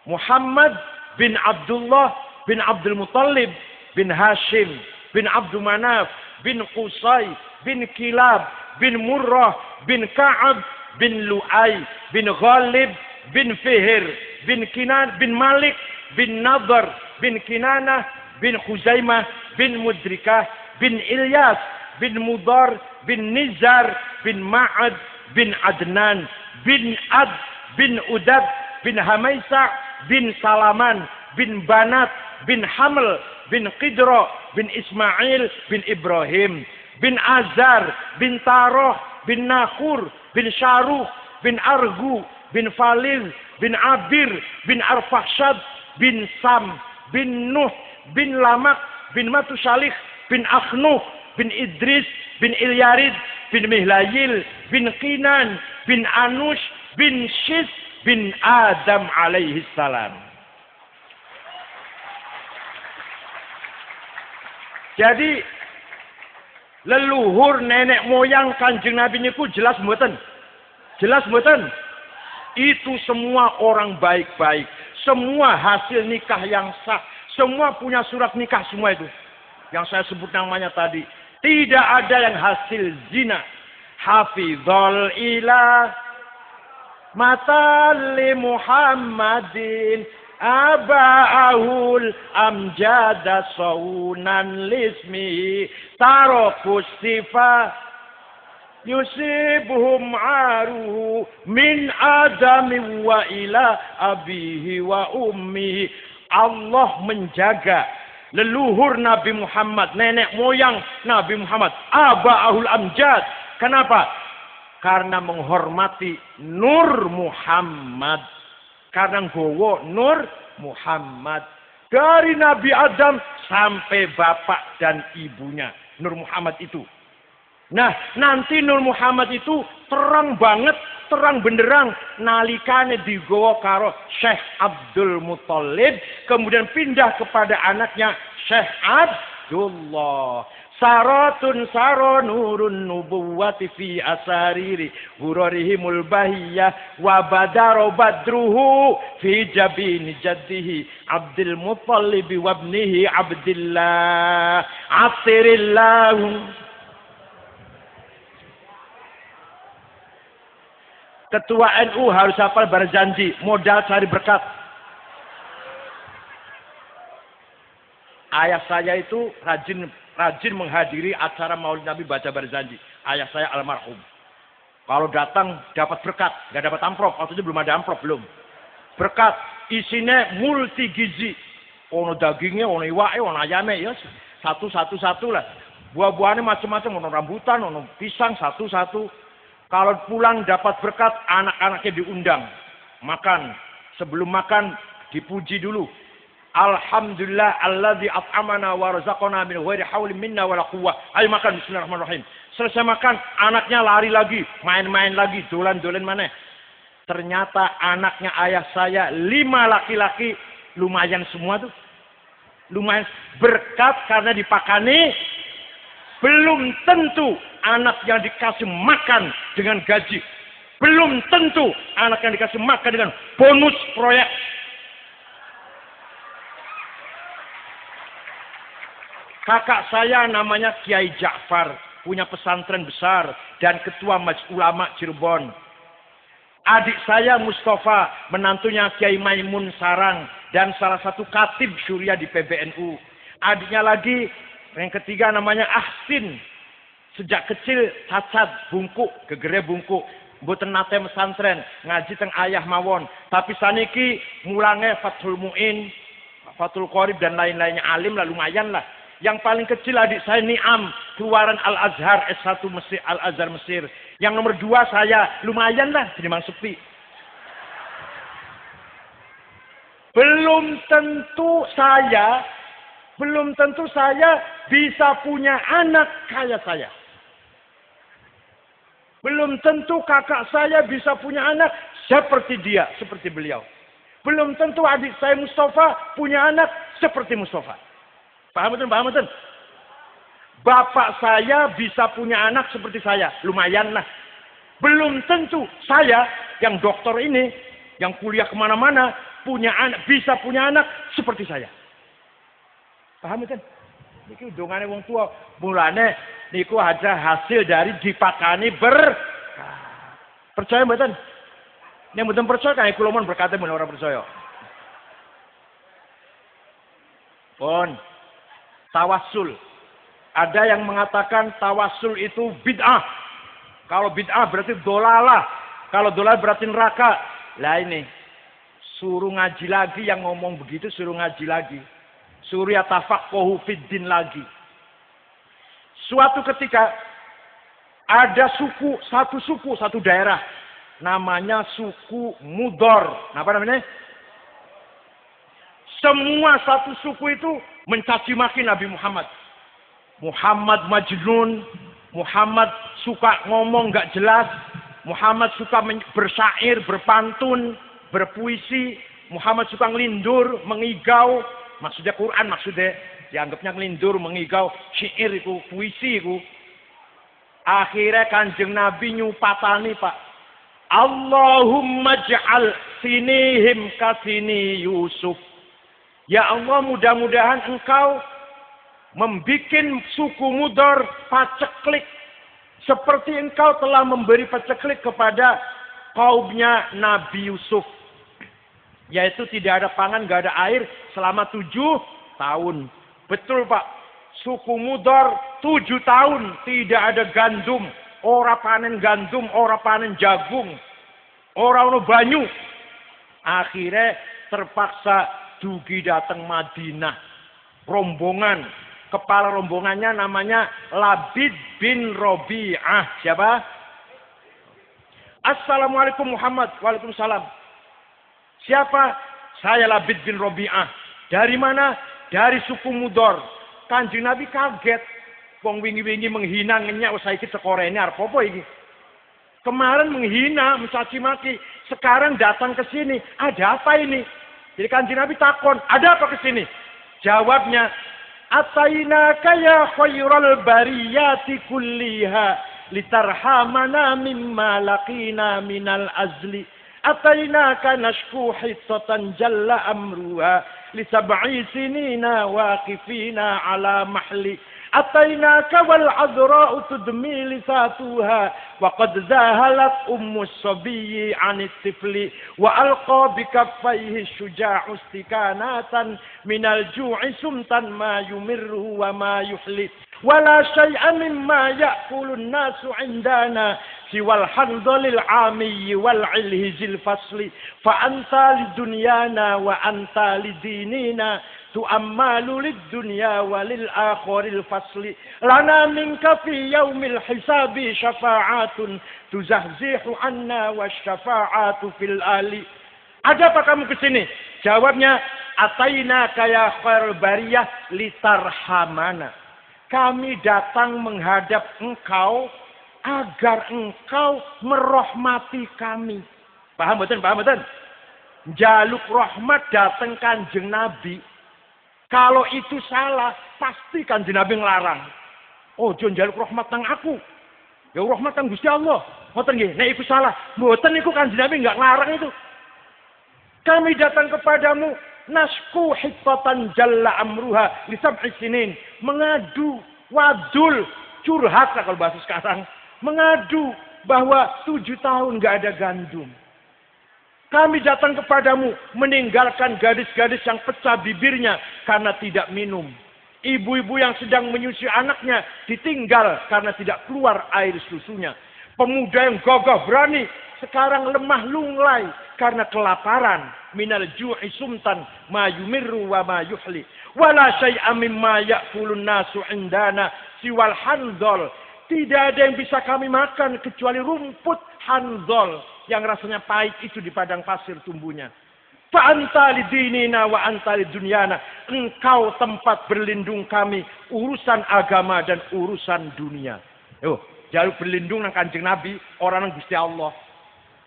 Muhammad bin Abdullah bin Abdul Muttalib bin Hashim bin Abdul Manaf bin Qusay bin Kilab bin Murrah bin Ka'ab bin Lu'ay bin Ghalib bin Fihir bin Kinan bin Malik bin Nadhr bin Kinanah bin Khuzaimah bin Mudrikah bin Ilyas bin Mudar bin Nizar bin Ma'ad bin Adnan bin Ad bin Udad bin Hamaisa bin Salaman bin Banat bin Haml bin Qidra bin Ismail bin Ibrahim bin Azar bin Taroh bin Nakhur bin Syaruh bin Argu bin Faliz bin Abir bin Arfahshad bin Sam bin Nuh bin Lamak bin Matusalih bin Akhnuh bin Idris bin Ilyarid bin Mihlayil bin Qinan bin Anush bin Shis bin Adam alaihi salam. Jadi leluhur nenek moyang Kanjeng Nabi niku jelas mboten? Jelas mboten? Itu semua orang baik-baik, semua hasil nikah yang sah, semua punya surat nikah semua itu. Yang saya sebut namanya tadi, tidak ada yang hasil zina. Hafizul ilah matali Muhammadin aba'ahul amjada saunan lismi tarokus sifa yusibuhum aruhu min adami wa ila abihi wa ummihi. Allah menjaga leluhur Nabi Muhammad, nenek moyang Nabi Muhammad, aba'ahul amjad. Kenapa? Karena menghormati Nur Muhammad. Karena gowo Nur Muhammad. Dari Nabi Adam sampai bapak dan ibunya. Nur Muhammad itu. Nah, nanti Nur Muhammad itu terang banget, terang benderang. Nalikane digowo karo Syekh Abdul Muttalib. Kemudian pindah kepada anaknya Syekh Abdullah. Saratun saro nurun nubuwati fi asariri hurarihimul bahiyah wa badaro badruhu fi jabini jaddihi Abdul Muttalib wa ibnihi Abdillah asirillahu. Ketua NU harus hafal berjanji, modal cari berkat. Ayah saya itu rajin menghadiri acara Maulid Nabi baca berjanji. Ayah saya almarhum. Kalau datang dapat berkat, nggak dapat amplop. Waktu itu belum ada amplop, belum. Berkat isinya multi gizi. Ono dagingnya, ono iwake, ono ayame, ya satu lah. Buah-buahnya macam-macam, ono rambutan, ono pisang, satu-satu. Kalau pulang dapat berkat, anak-anaknya diundang makan. Sebelum makan dipuji dulu. Alhamdulillah alladzi at'amana wa razaqana min ghairi haulin minna wala quwwah. Ayo makan, bismillahirrahmanirrahim. Selesai makan, anaknya lari lagi, main-main lagi, dolan-dolan mana. Ternyata anaknya ayah saya 5 laki-laki, lumayan semua tuh. Lumayan berkat karena dipakani. Belum tentu anak yang dikasih makan dengan gaji. Belum tentu anak yang dikasih makan dengan bonus proyek. Kakak saya namanya Kiai Ja'far, punya pesantren besar dan ketua Majelis Ulama Cirebon. Adik saya Mustafa, menantunya Kiai Maimun Sarang dan salah satu katib syuriah di PBNU. Adiknya lagi, yang ketiga namanya Ahsin. Sejak kecil cacat bungkuk, gegere bungkuk. Mboten nate pesantren, ngaji teng ayah mawon. Tapi saniki mulange Fathul Muin, Fathul Qorib dan lain-lainnya alim lah lumayan lah. Yang paling kecil adik saya Niam, keluaran Al-Azhar S1 Mesir, Al-Azhar Mesir. Yang nomor 2 saya lumayan lah, Dimang Sepi. Belum tentu saya bisa punya anak kayak saya. Belum tentu kakak saya bisa punya anak seperti dia, seperti beliau. Belum tentu adik saya Mustafa punya anak seperti Mustafa. Paham betul, paham betul? Bapak saya bisa punya anak seperti saya, lumayan lah. Belum tentu saya yang dokter ini, yang kuliah kemana-mana, punya anak, bisa punya anak seperti saya. Paham betul? Niki dongane wong tua, mulane niku ada hasil dari dipakani percaya mboten? Nek mboten percaya kae kula mon berkata mun ora percaya. Pun tawassul. Ada yang mengatakan tawassul itu bid'ah. Kalau bid'ah berarti dolalah. Kalau dolalah berarti neraka. Lah ini suruh ngaji lagi yang ngomong begitu, suruh ngaji lagi. Suruh yatafaqahu fiddin lagi. Suatu ketika ada satu daerah namanya suku Mudor. Apa namanya? Semua satu suku itu mencaci maki Nabi Muhammad. Muhammad majnun, Muhammad suka ngomong gak jelas, Muhammad suka bersyair, berpantun, berpuisi, Muhammad suka ngelindur, mengigau. Maksudnya Quran, maksudnya dianggapnya ngelindur, mengigau, syair itu, puisi itu. Akhirnya Kanjeng Nabi nyupatani Pak. Allahumma ja'al sinihim kasini Yusuf. Ya Allah, mudah-mudahan engkau membikin suku Mudor paceklik. Seperti engkau telah memberi paceklik kepada kaumnya Nabi Yusuf. Yaitu tidak ada pangan, gak ada air selama 7 tahun. Betul Pak. Suku Mudor 7 tahun tidak ada gandum. Ora panen gandum, ora panen jagung. Ora ono banyu. Akhirnya terpaksa dugi datang Madinah. Rombongan. Kepala rombongannya namanya Labid bin Robi'ah. Siapa? Assalamualaikum Muhammad. Waalaikumsalam. Siapa? Saya Labid bin Robi'ah. Dari mana? Dari suku Mudor. Kanjeng Nabi kaget. Wong wingi-wingi menghina ngenyak usai iki sekorene arep apa iki? Kemarin menghina, mencaci maki. Sekarang datang ke sini. Ada apa ini? Jadi Kanjeng Nabi takon, ada apa ke sini? Jawabnya, Atainaka ya khairal bariyati kulliha litarhamana mimma laqina minal azli. Atainaka nashku hissatan jalla amruha lisab'i sinina waqifina ala mahli. Atainaka wal azra'u tudmi lisatuha wa qad zahalat ummu sabiyyi 'anit tifli wa alqa bi kaffayhi syuja'u istikanatan minal ju'i sumtan ma yumirru wa ma yuhli wala syai'a mimma ya'kulun nasu 'indana siwal hanzalil 'amiyyi wal 'ilhizil fasli fa anta lidunyana wa anta lidinina tu'ammalu lid-dunya walil akhiril fasli lana minka fi yaumil hisabi syafa'atun tuzahzihu anna wasyafa'atu fil ali. Ada apa kamu ke sini? Jawabnya, ataina kaya khair bariyah litarhamana. Kami datang menghadap engkau agar engkau merahmati kami. Paham betul? Paham betul? Jaluk rahmat datang Kanjeng Nabi. Kalau itu salah, pasti Kanjeng Nabi ngelarang. Oh, jangan jaluk rahmat nang aku. Ya rahmat nang Gusti Allah. Ngoten nggih, nek iku salah, mboten niku Kanjeng Nabi enggak ngelarang itu. Kami datang kepadamu nasku hifatan jalla amruha li sab'i sinin. Mengadu, wadul, curhat kalau bahasa sekarang. Mengadu bahwa 7 tahun enggak ada gandum. Kami datang kepadamu meninggalkan gadis-gadis yang pecah bibirnya karena tidak minum. Ibu-ibu yang sedang menyusui anaknya ditinggal karena tidak keluar air susunya. Pemuda yang gagah berani sekarang lemah lunglai karena kelaparan. Minal ju'i sumtan ma yumirru wa ma yuhli. Wala syai'a mimma ya'kulun nasu indana siwal hanzol. Tidak ada yang bisa kami makan kecuali rumput hanzol yang rasanya pahit itu di padang pasir tumbuhnya. Fa anta lidinina wa anta lidunyana. Engkau tempat berlindung kami, urusan agama dan urusan dunia. Yo, jaluk berlindung nang Kanjeng Nabi, orang nang Gusti Allah.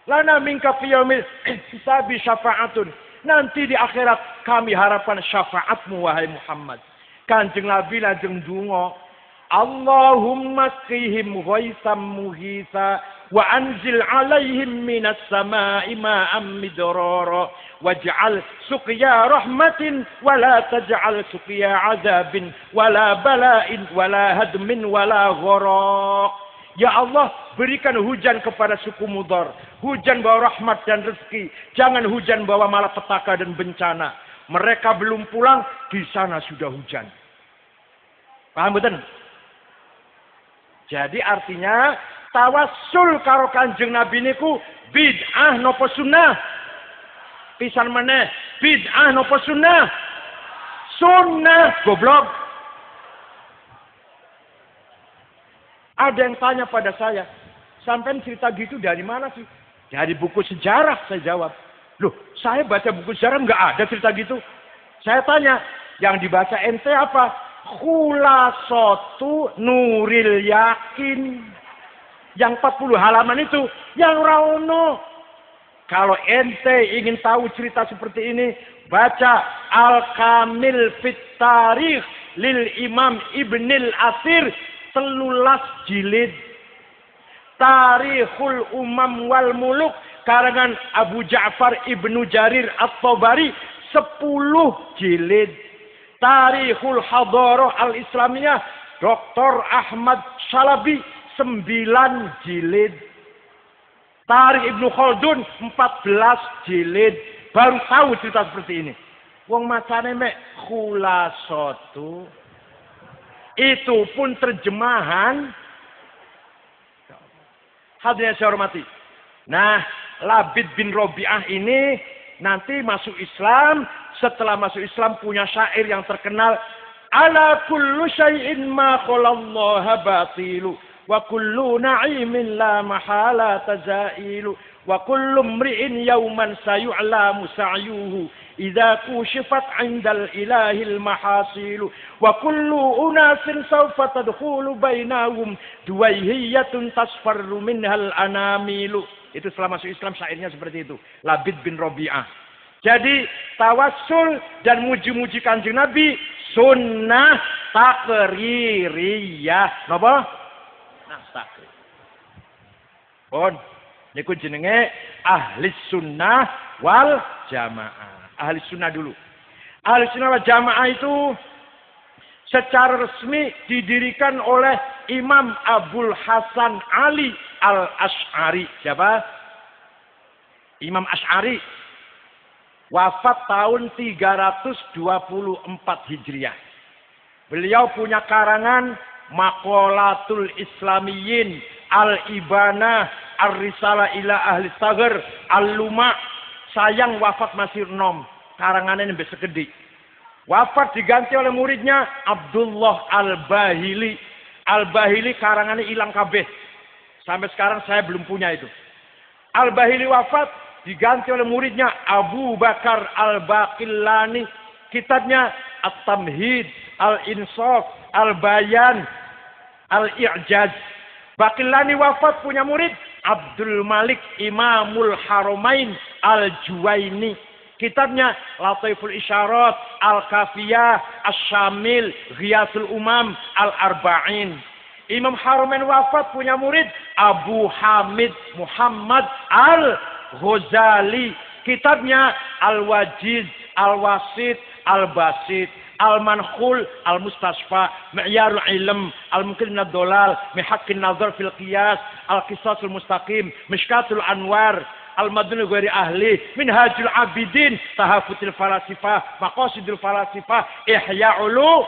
Lana minka fi yaumil hisabi syafa'atun. Nanti di akhirat kami harapkan syafaatmu wahai Muhammad. Kanjeng Nabi lajeng donga, Allahumma qihim ghaisam mughitha wa anzil alaihim minas sama'i ma'am midrara waj'al suqya rahmatin wa la taj'al suqya azabin wa la bala'in wa la hadmin wa la gharaq. Ya Allah, berikan hujan kepada suku Mudhar. Hujan bawa rahmat dan rezeki. Jangan hujan bawa malapetaka dan bencana. Mereka belum pulang, di sana sudah hujan. Paham betul? Jadi artinya tawassul karo Kanjeng Nabi niku bid'ah napa sunnah? Pisan meneh, bid'ah napa sunnah? Sunnah, goblok. Ada yang tanya pada saya, sampai cerita gitu dari mana sih? Dari buku sejarah, saya jawab. Loh, saya baca buku sejarah nggak ada cerita gitu. Saya tanya, yang dibaca ente apa? Khulasatu Nuril Yakin. Yang 40 halaman itu, yang rauno. Kalau ente ingin tahu cerita seperti ini, baca Al-Kamil Fit Tarikh lil Imam Ibnil Athir 13 jilid. Tarikhul Umam wal Muluk karangan Abu Ja'far Ibnu Jarir At-Tabari 10 jilid. Tarikhul Hadarah Al-Islamiyah Dr. Ahmad Shalabi 9 jilid. Tarikh Ibnu Khaldun 14 jilid. Baru tahu cerita seperti ini. Wong macane mek khulasatu. Itu pun terjemahan. Hadirin saya hormati. Nah, Labid bin Robi'ah ini nanti masuk Islam. Setelah masuk Islam punya syair yang terkenal. Ala kullu syai'in ma khalallaha batilu. Wa kullu na'imin la mahala tazailu. Wa kullu mri'in yawman sayu'lamu sa'yuhu. Idza kushifat 'indal ilahil mahasilu wa kullu unasin sawfa tadkhulu bainahum duwaihiyatun tasfarru minhal anamilu. Itu setelah masuk Islam syairnya seperti itu. Labid bin Robi'ah. Jadi tawassul dan muji-muji Kanjeng Nabi sunnah takririyah. Napa? Nah, takrir. Pun niku jenenge ahli sunnah wal jamaah. Ahli sunnah dulu. Ahli sunnah wal jamaah itu secara resmi didirikan oleh Imam Abul Hasan Ali Al-Asy'ari. Siapa? Imam Asy'ari. Wafat tahun 324 Hijriah. Beliau punya karangan Maqalatul Islamiyyin, Al-Ibanah, Ar-Risalah ila Ahli Saghir, Al-Luma'. Sayang wafat masih nom. Karangannya ini besar gede. Wafat diganti oleh muridnya Abdullah Al-Bahili. Al-Bahili karangannya hilang kabeh. Sampai sekarang saya belum punya itu. Al-Bahili wafat diganti oleh muridnya Abu Bakar Al-Baqillani. Kitabnya At-Tamhid, Al-Insaf, Al-Bayan, Al-I'jaz. Baqillani wafat punya murid Abdul Malik Imamul Haramain Al-Juwaini. Kitabnya Lataiful Isyarat, Al-Kafiyah, Asy-Syamil, Ghiyasul Umam, Al-Arba'in. Imam Haramain wafat punya murid Abu Hamid Muhammad Al-Ghazali. Kitabnya Al-Wajiz, Al-Wasit, Al-Basit, Al-Mankhul, Al-Mustasfa, Mi'yarul Ilm, Al-Mumkin Ad-Dolal, Mihaqqin Nazar fil Qiyas, Al-Qisasul Mustaqim, Mishkatul Anwar, Al-Madun Ghairi Ahli, Minhajul Abidin, Tahafutil Falasifah, Maqasidul Falasifah, Ihya Ulu,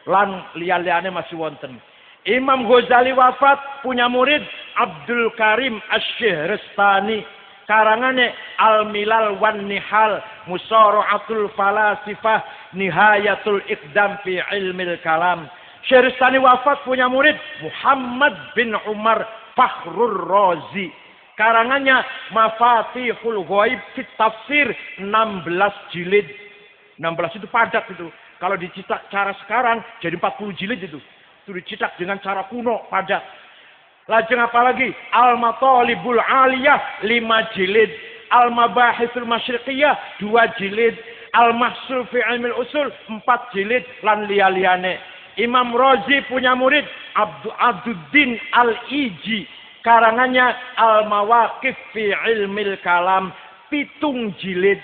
lan liya-liyane masih wonten. Imam Ghazali wafat punya murid Abdul Karim Asy-Syihrastani. Karangannya Al-Milal wan Nihal, Musara'atul Falasifah, Nihayatul Iqdam fi Ilmil Kalam. Syihrastani wafat punya murid Muhammad bin Umar Fakhrur Razi. Karangannya Mafatihul Ghaib fit Tafsir 16 jilid. 16 itu padat itu. Kalau dicetak cara sekarang jadi 40 jilid itu. Itu dicetak dengan cara kuno, padat. Lajeng apalagi Al-Matalibul Aliyah 5 jilid, Al-Mabahithul Masyriqiyah 2 jilid, Al-Mahsul fi Ilmil Usul 4 jilid lan liya-liyane. Imam Razi punya murid Abduddin Al-Iji, karangannya Al-Mawaqif fi Ilmil Kalam 7 jilid.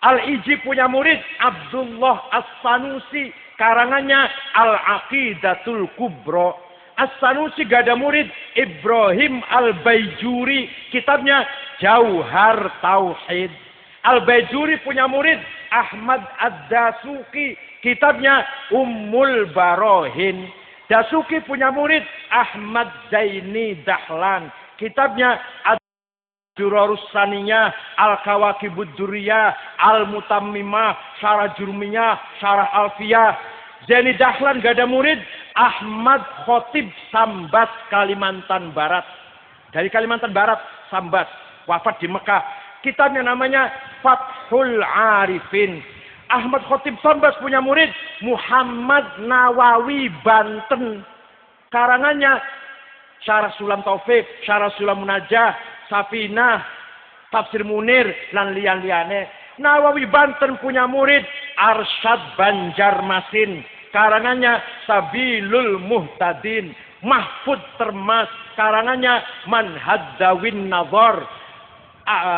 Al-Iji punya murid Abdullah As-Sanusi, karangannya Al-Aqidatul Kubra. As-Sanusi gak ada murid Ibrahim Al-Baijuri, kitabnya Jauhar Tauhid. Al-Baijuri punya murid Ahmad Ad-Dasuki, kitabnya Ummul Barohin. Dasuki punya murid Ahmad Zaini Dahlan, kitabnya Ad-Durarus Saniyah, Al-Kawakibud Duriyah, Al-Mutammimah, Syarah Jurmiyah, Syarah Alfiyah. Zaini Dahlan gak ada murid Ahmad Khotib Sambas, Kalimantan Barat. Dari Kalimantan Barat, Sambas. Wafat di Mekah. Kitabnya namanya Fathul Arifin. Ahmad Khotib Sambas punya murid Muhammad Nawawi Banten. Karangannya Syarah Sulam Taufik, Syarah Sulam Munajah, Safinah, Tafsir Munir, dan lian-liane. Nawawi Banten punya murid Arsyad Banjarmasin. Karangannya Sabilul Muhtadin. Mahfud Termas, karangannya Manhaddawin Nazar.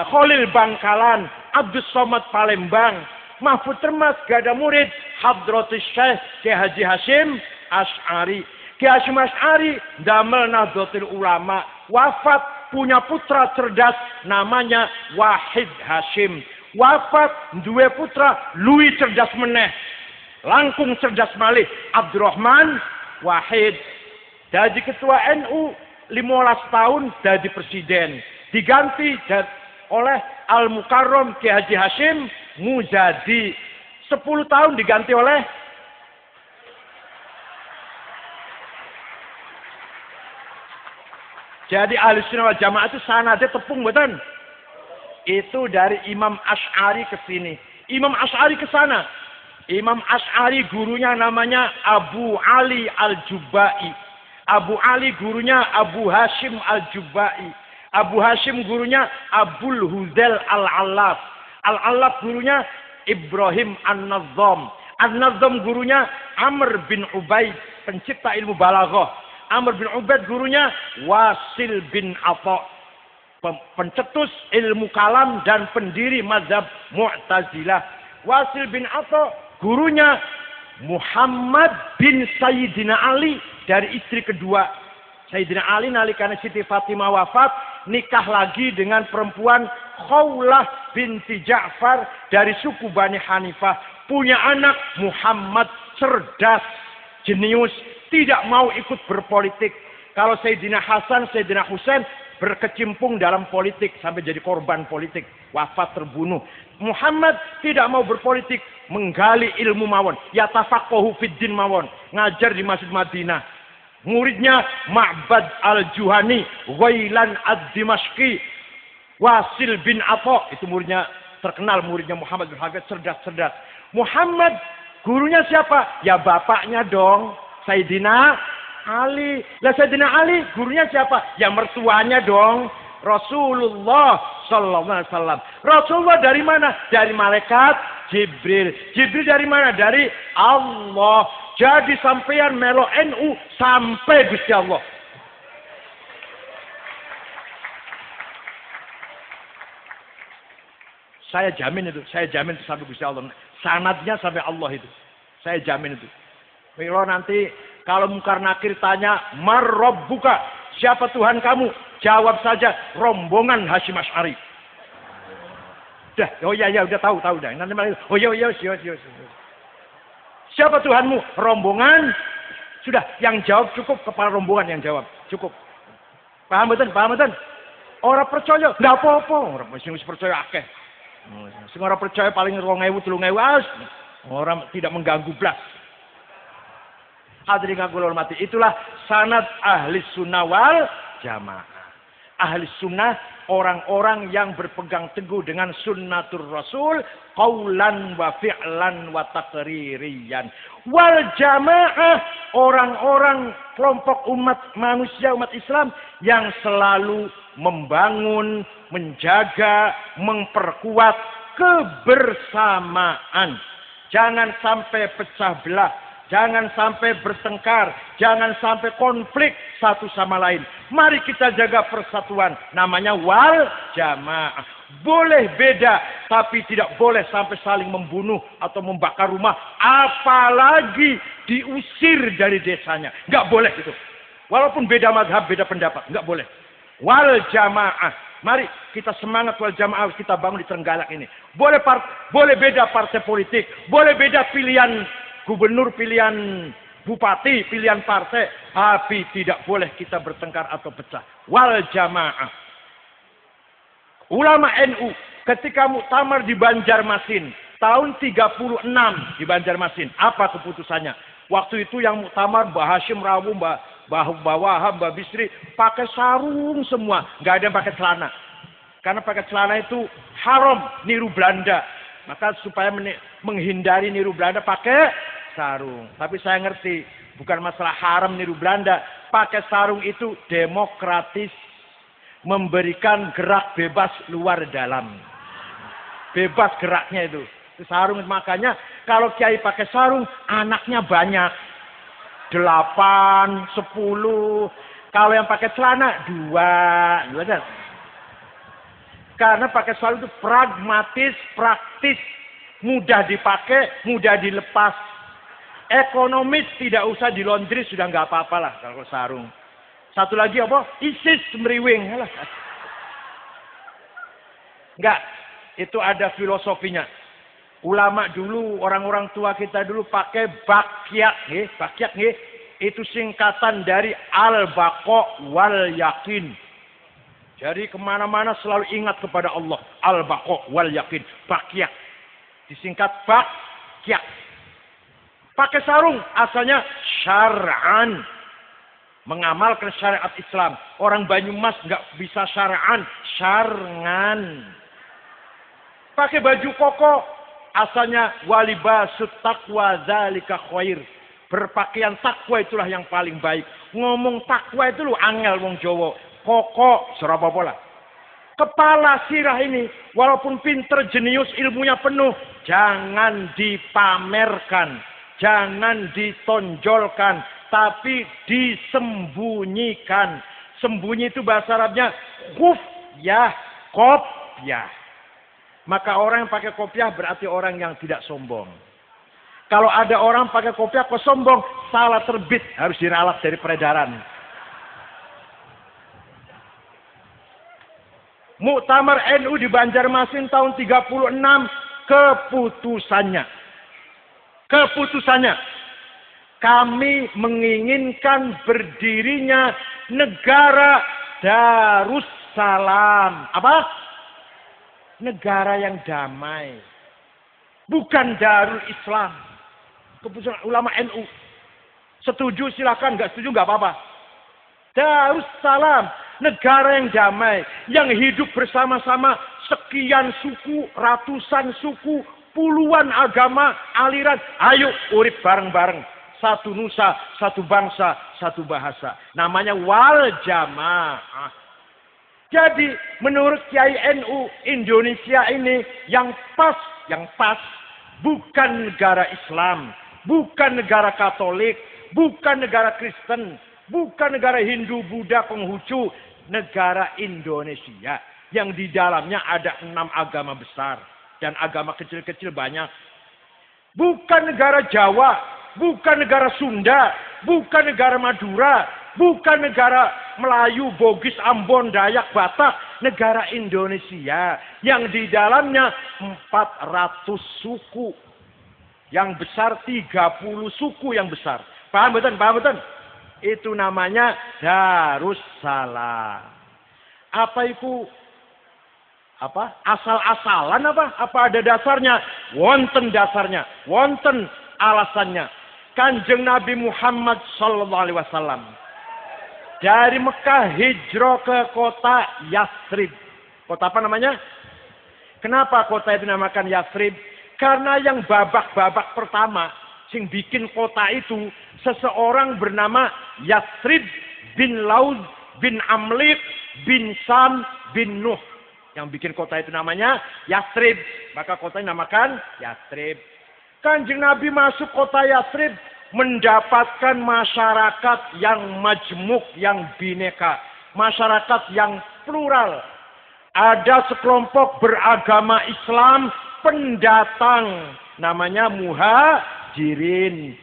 Khalil Bangkalan, Abdus Somad Palembang. Mahfud Termas gak ada murid Hadratus Syekh Kiai Haji Hashim Asy'ari. Kiai Hashim Asy'ari damel Nahdlatul Ulama, wafat punya putra cerdas namanya Wahid Hashim. Wafat dua putra luwih cerdas meneh. Langkung cerdas malih Abdurrahman Wahid. Jadi ketua NU 15 tahun jadi presiden. Diganti oleh Al-Mukarram Kiai Haji Hashim Muzadi. 10 tahun diganti oleh jadi Ahlussunnah wal Jamaah itu sanadnya tepung betul. Itu dari Imam Asy'ari ke sini. Imam Asy'ari ke sana. Imam Asy'ari gurunya namanya Abu Ali Al-Jubai. Abu Ali gurunya Abu Hashim Al-Jubai. Abu Hashim gurunya Abul Huzail Al-Allaf. Al-Allaf gurunya Ibrahim An-Nazzam. An-Nazzam gurunya Amr bin Ubaid, pencipta ilmu balaghah. Amr bin Ubaid gurunya Wasil bin Atha, pencetus ilmu kalam dan pendiri mazhab Mu'tazilah. Wasil bin Atha gurunya Muhammad bin Sayyidina Ali dari istri kedua. Sayyidina Ali nalikane Siti Fatimah wafat, nikah lagi dengan perempuan Khawlah binti Ja'far dari suku Bani Hanifah. Punya anak Muhammad cerdas, jenius, tidak mau ikut berpolitik. Kalau Sayyidina Hasan, Sayyidina Husain berkecimpung dalam politik sampai jadi korban politik, wafat terbunuh. Muhammad tidak mau berpolitik, menggali ilmu mawon, yatafaqahu fiddin mawon, ngajar di Masjid Madinah. Muridnya Ma'bad Al-Juhani, Ghailan Ad-Dimashqi, Wasil bin Atha, itu muridnya terkenal, muridnya Muhammad bin Habib, cerdas-cerdas. Muhammad gurunya siapa? Ya bapaknya dong, Sayyidina Ali. Lah Sayyidina Ali gurunya siapa? Ya mertuanya dong, Rasulullah sallallahu alaihi wasallam. Rasulullah dari mana? Dari malaikat Jibril. Jibril dari mana? Dari Allah. Jadi sampean melo NU sampai Gusti Allah. Saya jamin itu, saya jamin sampai Gusti Allah. Sanadnya sampai Allah itu. Saya jamin itu. Kalau nanti kalau Munkar Nakir tanya, "Mar Rabbuka?" Siapa Tuhan kamu? Jawab saja, rombongan Hashim Asy'ari. Dah, oh iya udah tahu dah. Nanti malah, oh iya. Siapa Tuhanmu? Rombongan. Sudah, yang jawab cukup, kepala rombongan yang jawab. Cukup. Paham betul? Paham betul? Orang percaya, nggak apa-apa. Orang masih percaya akeh. Sing ora percaya paling 2000 3000 orang tidak mengganggu blas. Hadirin yang kula hormati, itulah sanad ahli sunnah wal jamaah. Ahli sunnah orang-orang yang berpegang teguh dengan sunnatur rasul qaulan wa fi'lan wa taqririyan. Wal jamaah orang-orang kelompok umat manusia, umat Islam yang selalu membangun, menjaga, memperkuat kebersamaan. Jangan sampai pecah belah, jangan sampai bertengkar, jangan sampai konflik satu sama lain. Mari kita jaga persatuan, namanya wal jamaah. Boleh beda, tapi tidak boleh sampai saling membunuh atau membakar rumah, apalagi diusir dari desanya. Nggak boleh itu. Walaupun beda mazhab, beda pendapat, nggak boleh. Wal jamaah. Mari kita semangat wal jamaah kita bangun di Trenggalek ini. Boleh beda partai politik, boleh beda pilihan gubernur, pilihan bupati, pilihan partai, tapi tidak boleh kita bertengkar atau pecah. Wal jamaah. Ulama NU ketika muktamar di Banjarmasin tahun 36 di Banjarmasin, apa keputusannya? Waktu itu yang muktamar Mbah Hashim Rawuh, Mbah Wahab, Mbah Bisri pakai sarung semua, nggak ada yang pakai celana. Karena pakai celana itu haram, niru Belanda. Maka supaya menghindari niru Belanda pakai sarung. Tapi saya ngerti, bukan masalah haram niru Belanda. Pakai sarung itu demokratis, memberikan gerak bebas luar dalam. Bebas geraknya itu. Sarung, makanya kalau kiai pakai sarung, anaknya banyak. 8, 10. Kalau yang pakai celana 2. Karena pakai sarung itu pragmatis, praktis, mudah dipakai, mudah dilepas. Ekonomis, tidak usah dilondri, sudah nggak apa-apa lah kalau sarung. Satu lagi apa? ISIS meriwing. Enggak, itu ada filosofinya. Ulama dulu, orang-orang tua kita dulu pakai bakyat, bakyat itu singkatan dari al-baqa wal yakin. Jadi kemana-mana selalu ingat kepada Allah, al-baqa wal yakin, bakyat. Disingkat bakyat. Pakai sarung, asalnya syar'an. Mengamalkan syariat Islam. Orang Banyumas nggak bisa syar'an, syar'an. Pakai baju koko. Asalnya walibasut taqwa dzalika khair. Berpakaian takwa itulah yang paling baik. Ngomong takwa itu lu angel wong Jawa. Koko Surabaya. Kepala sirah ini walaupun pinter, jenius, ilmunya penuh, jangan dipamerkan, jangan ditonjolkan, tapi disembunyikan. Sembunyi itu bahasa Arabnya khufyah, kopyah. Maka orang yang pakai kopiah berarti orang yang tidak sombong. Kalau ada orang pakai kopiah kok sombong, salah terbit, harus diralat dari peredaran. Muktamar NU di Banjarmasin tahun 36, keputusannya kami menginginkan berdirinya negara Darussalam. Apa? Negara yang damai. Bukan Darul Islam. Keputusan ulama NU. Setuju silakan, nggak setuju nggak apa-apa. Darussalam, negara yang damai, yang hidup bersama-sama sekian suku, ratusan suku, puluhan agama, aliran. Ayo urip bareng-bareng. Satu nusa, satu bangsa, satu bahasa. Namanya wal jamaah. Jadi menurut Kiai NU, Indonesia ini yang pas, bukan negara Islam, bukan negara Katolik, bukan negara Kristen, bukan negara Hindu, Buddha, Konghucu, negara Indonesia yang di dalamnya ada 6 agama besar dan agama kecil-kecil banyak. Bukan negara Jawa, bukan negara Sunda, bukan negara Madura, bukan negara Melayu, Bugis, Ambon, Dayak, Batak. Negara Indonesia yang di dalamnya 400 suku. Yang besar 30 suku yang besar. Paham betul? Paham betul? Itu namanya Darussalam. Apa itu? Apa? Asal-asalan apa? Apa ada dasarnya? Wonten dasarnya. Wonten alasannya. Kanjeng Nabi Muhammad sallallahu alaihi wasallam dari Mekah hijrah ke kota Yathrib. Kota apa namanya? Kenapa kota itu dinamakan Yathrib? Karena yang babak-babak pertama sing bikin kota itu seseorang bernama Yathrib bin Laud bin Amlik bin Sam bin Nuh. Yang bikin kota itu namanya Yathrib. Maka kota ini dinamakan Yathrib. Kanjeng Nabi masuk kota Yathrib mendapatkan masyarakat yang majmuk, yang bineka. Masyarakat yang plural. Ada sekelompok beragama Islam pendatang. Namanya muhajirin.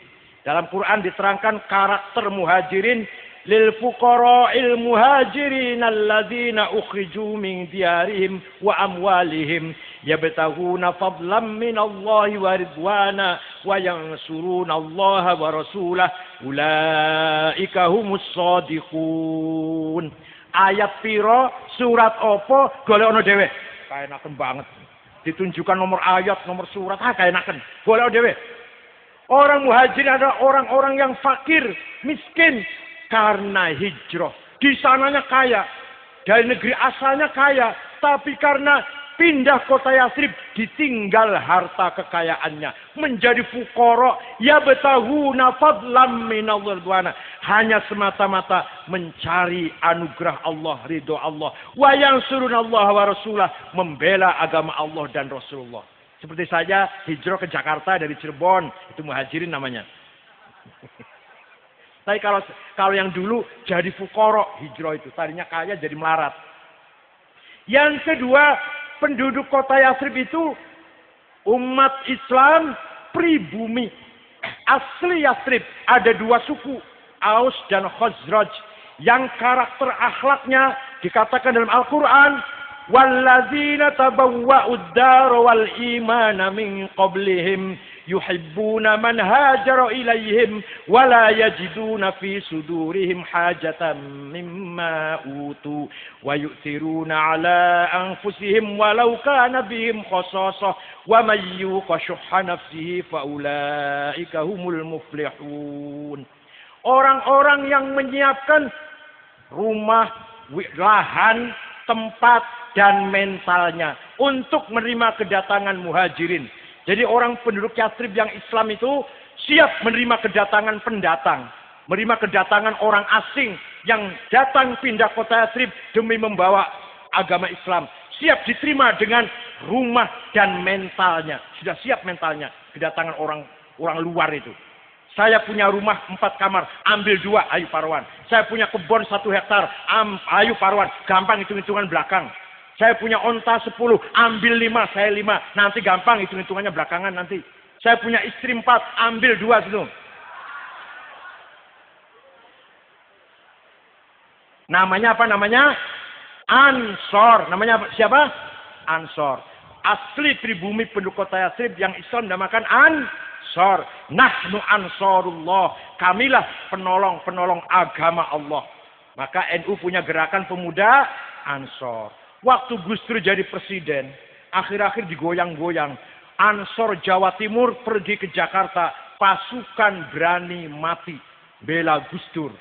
Dalam Quran diterangkan karakter muhajirin. Lil fuqara'il muhajirin alladzina ukhriju min diyarihim wa amwalihim yabtaghuna fadlan minallahi wa ridwana wa yansuruna Allah wa rasulahu ulaika humus shadiqun. Ayat piro, surat opo, golekno dhewe. Kaenaken banget. Ditunjukkan nomor ayat, nomor surat, kaenaken. Golekno dhewe. Orang muhajirin adalah orang-orang yang fakir, miskin. Karena hijrah. Di sananya kaya. Dari negeri asalnya kaya. Tapi karena pindah kota Yathrib. Ditinggal harta kekayaannya. Menjadi fuqara. Yabtaghuna fadlan minallahi ridwana. Hanya semata-mata mencari anugerah Allah. Ridho Allah. Wa yansurunallaha wa rasulah. Membela agama Allah dan Rasulullah. Seperti saja hijrah ke Jakarta dari Cirebon. Itu muhajirin namanya. Tapi kalau yang dulu jadi fuqara, hijrah itu. Tadinya kaya jadi melarat. Yang kedua, penduduk kota Yathrib itu umat Islam pribumi. Asli Yathrib ada dua suku, Aus dan Khazraj. Yang karakter akhlaknya dikatakan dalam Al-Quran, walladzina tabawwa'ud dar wal imana min qablihim yuhibbuna man hajara ilaihim wa la yajiduna fi sudurihim hajatan mimma utu wa yu'thiruna ala anfusihim walau kana bihim khasasah wa may yuqa shuhha nafsihi fa ulaika humul muflihun. Orang-orang yang menyiapkan rumah, lahan, tempat dan mentalnya untuk menerima kedatangan muhajirin. Jadi orang penduduk Yathrib yang Islam itu siap menerima kedatangan pendatang. Menerima kedatangan orang asing yang datang pindah kota Yathrib demi membawa agama Islam. Siap diterima dengan rumah dan mentalnya. Sudah siap mentalnya kedatangan orang luar itu. Saya punya rumah 4 kamar, ambil 2, ayo Parwan. Saya punya kebun 1 hektar, ayo Parwan. Gampang hitung-hitungan belakang. Saya punya onta 10, ambil 5, saya 5. Nanti gampang hitung-hitungannya belakangan nanti. Saya punya istri 4, ambil 2 situ. Namanya apa namanya? Ansor. Namanya apa? Siapa? Ansor. Asli pribumi penduduk kota Yathrib yang Islam dinamakan Ansor. Nahnu Ansorullah. Kamilah penolong-penolong agama Allah. Maka NU punya gerakan pemuda Ansor. Waktu Gus Dur jadi presiden, akhir-akhir digoyang-goyang. Ansor Jawa Timur pergi ke Jakarta, pasukan berani mati bela Gus Dur.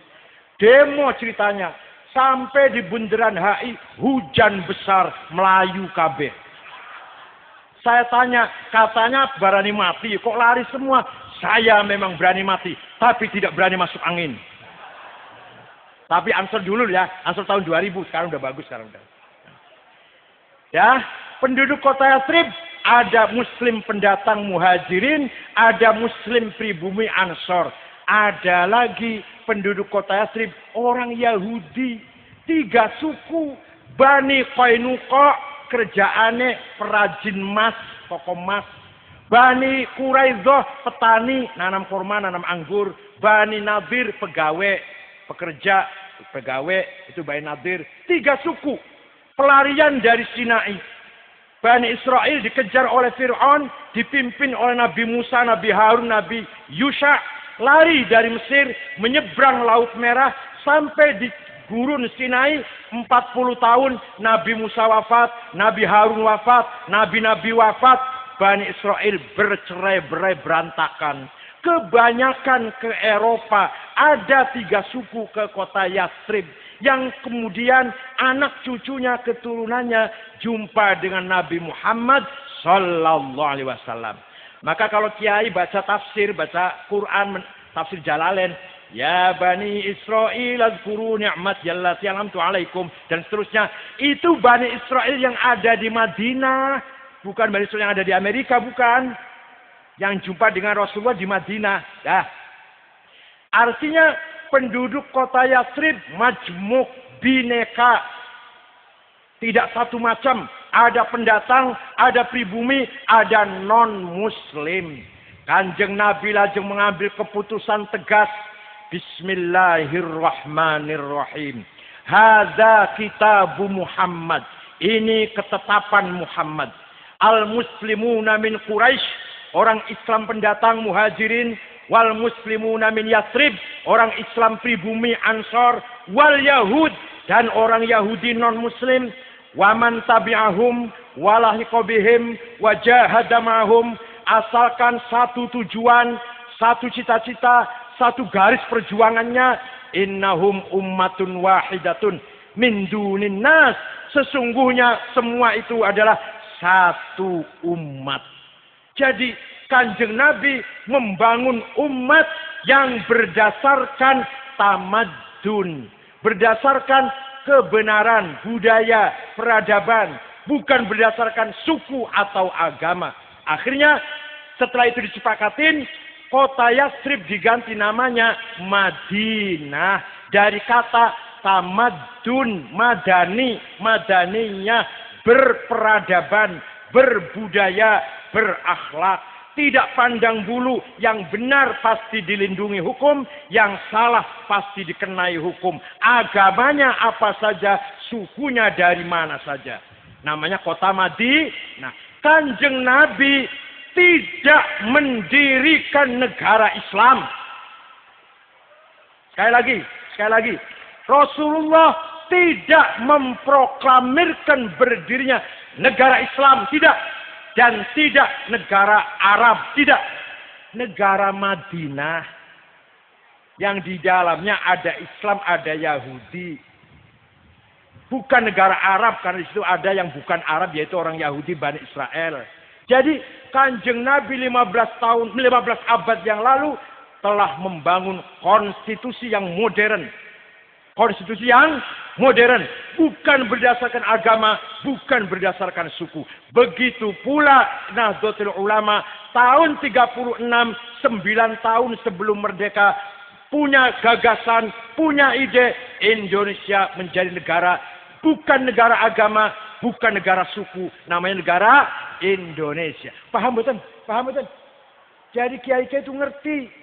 Demo ceritanya, sampai di bundaran HI hujan besar Melayu kabeh. Saya tanya, katanya berani mati, kok lari semua? Saya memang berani mati, tapi tidak berani masuk angin. Tapi Ansor dulu ya, Ansor tahun 2000, sekarang udah bagus sekarang udah. Ya, penduduk kota Yathrib ada muslim pendatang muhajirin, ada muslim pribumi Ansor. Ada lagi penduduk kota Yathrib orang Yahudi, 3 suku. Bani Qainuqa kerjaannya perajin emas, toko emas. Bani Quraidah petani, nanam kurma, nanam anggur. Bani Nadir pegawai, pekerja, pegawai, itu Bani Nadir. 3 suku. Pelarian dari Sinai. Bani Israel dikejar oleh Fir'aun. Dipimpin oleh Nabi Musa, Nabi Harun, Nabi Yusha. lari dari Mesir, menyeberang Laut Merah, sampai di Gurun Sinai 40 tahun. Nabi Musa wafat, Nabi Harun wafat, Nabi-Nabi wafat. Bani Israel bercerai-berai berantakan. Kebanyakan ke Eropa. Ada 3 suku ke kota Yastrib. Yang kemudian anak cucunya, keturunannya jumpa dengan Nabi Muhammad Sallallahu Alaihi Wasallam. Maka kalau kiai baca tafsir, baca Quran, tafsir Jalalain, ya Bani Israel azkuru ni'mat yallati an'amtu alaikum, dan seterusnya. Itu Bani Israel yang ada di Madinah. Bukan Bani Israel yang ada di Amerika, bukan. Yang jumpa dengan Rasulullah di Madinah. Dah. Artinya penduduk kota Yastrib majmuk, bineka. Tidak satu macam. Ada pendatang, ada pribumi, ada non-muslim. Kanjeng Nabi lajeng mengambil keputusan tegas. Bismillahirrahmanirrahim. Hadza kitabu Muhammad. Ini ketetapan Muhammad. Al-muslimuna min Quraisy. Orang Islam pendatang muhajirin. Wal muslimuna min Yastrib. Orang Islam pribumi Ansor. Wal Yahud. Dan orang Yahudi non-muslim. Waman tabi'ahum. Walahiqobihim. Wajahadamahum. Asalkan satu tujuan. Satu cita-cita. Satu garis perjuangannya. Innahum ummatun wahidatun. Min dunin nas. Sesungguhnya semua itu adalah satu umat. Jadi Kanjeng Nabi membangun umat yang berdasarkan tamadun. Berdasarkan kebenaran, budaya, peradaban. Bukan berdasarkan suku atau agama. Akhirnya setelah itu disepakatin, kota Yastrib diganti namanya Madinah. Dari kata tamadun, madani, madaninya berperadaban, berbudaya, berakhlak. Tidak pandang bulu, yang benar pasti dilindungi hukum, yang salah pasti dikenai hukum. Agamanya apa saja, sukunya dari mana saja. Namanya kota Madinah. Kanjeng Nabi tidak mendirikan negara Islam. Sekali lagi. Rasulullah tidak memproklamirkan berdirinya negara Islam, tidak. Dan tidak negara Arab, tidak. Negara Madinah. Yang di dalamnya ada Islam, ada Yahudi. Bukan negara Arab, karena di situ ada yang bukan Arab, yaitu orang Yahudi, Bani Israel. Jadi Kanjeng Nabi 15 abad yang lalu telah membangun konstitusi yang modern. Konstitusi yang modern. Bukan berdasarkan agama, bukan berdasarkan suku. Begitu pula Nahdlatul Ulama tahun 36, 9 tahun sebelum merdeka, punya gagasan, punya ide, Indonesia menjadi negara, bukan negara agama, bukan negara suku, namanya negara Indonesia. Paham betul? Paham betul? Jadi kiai-kiai itu ngerti.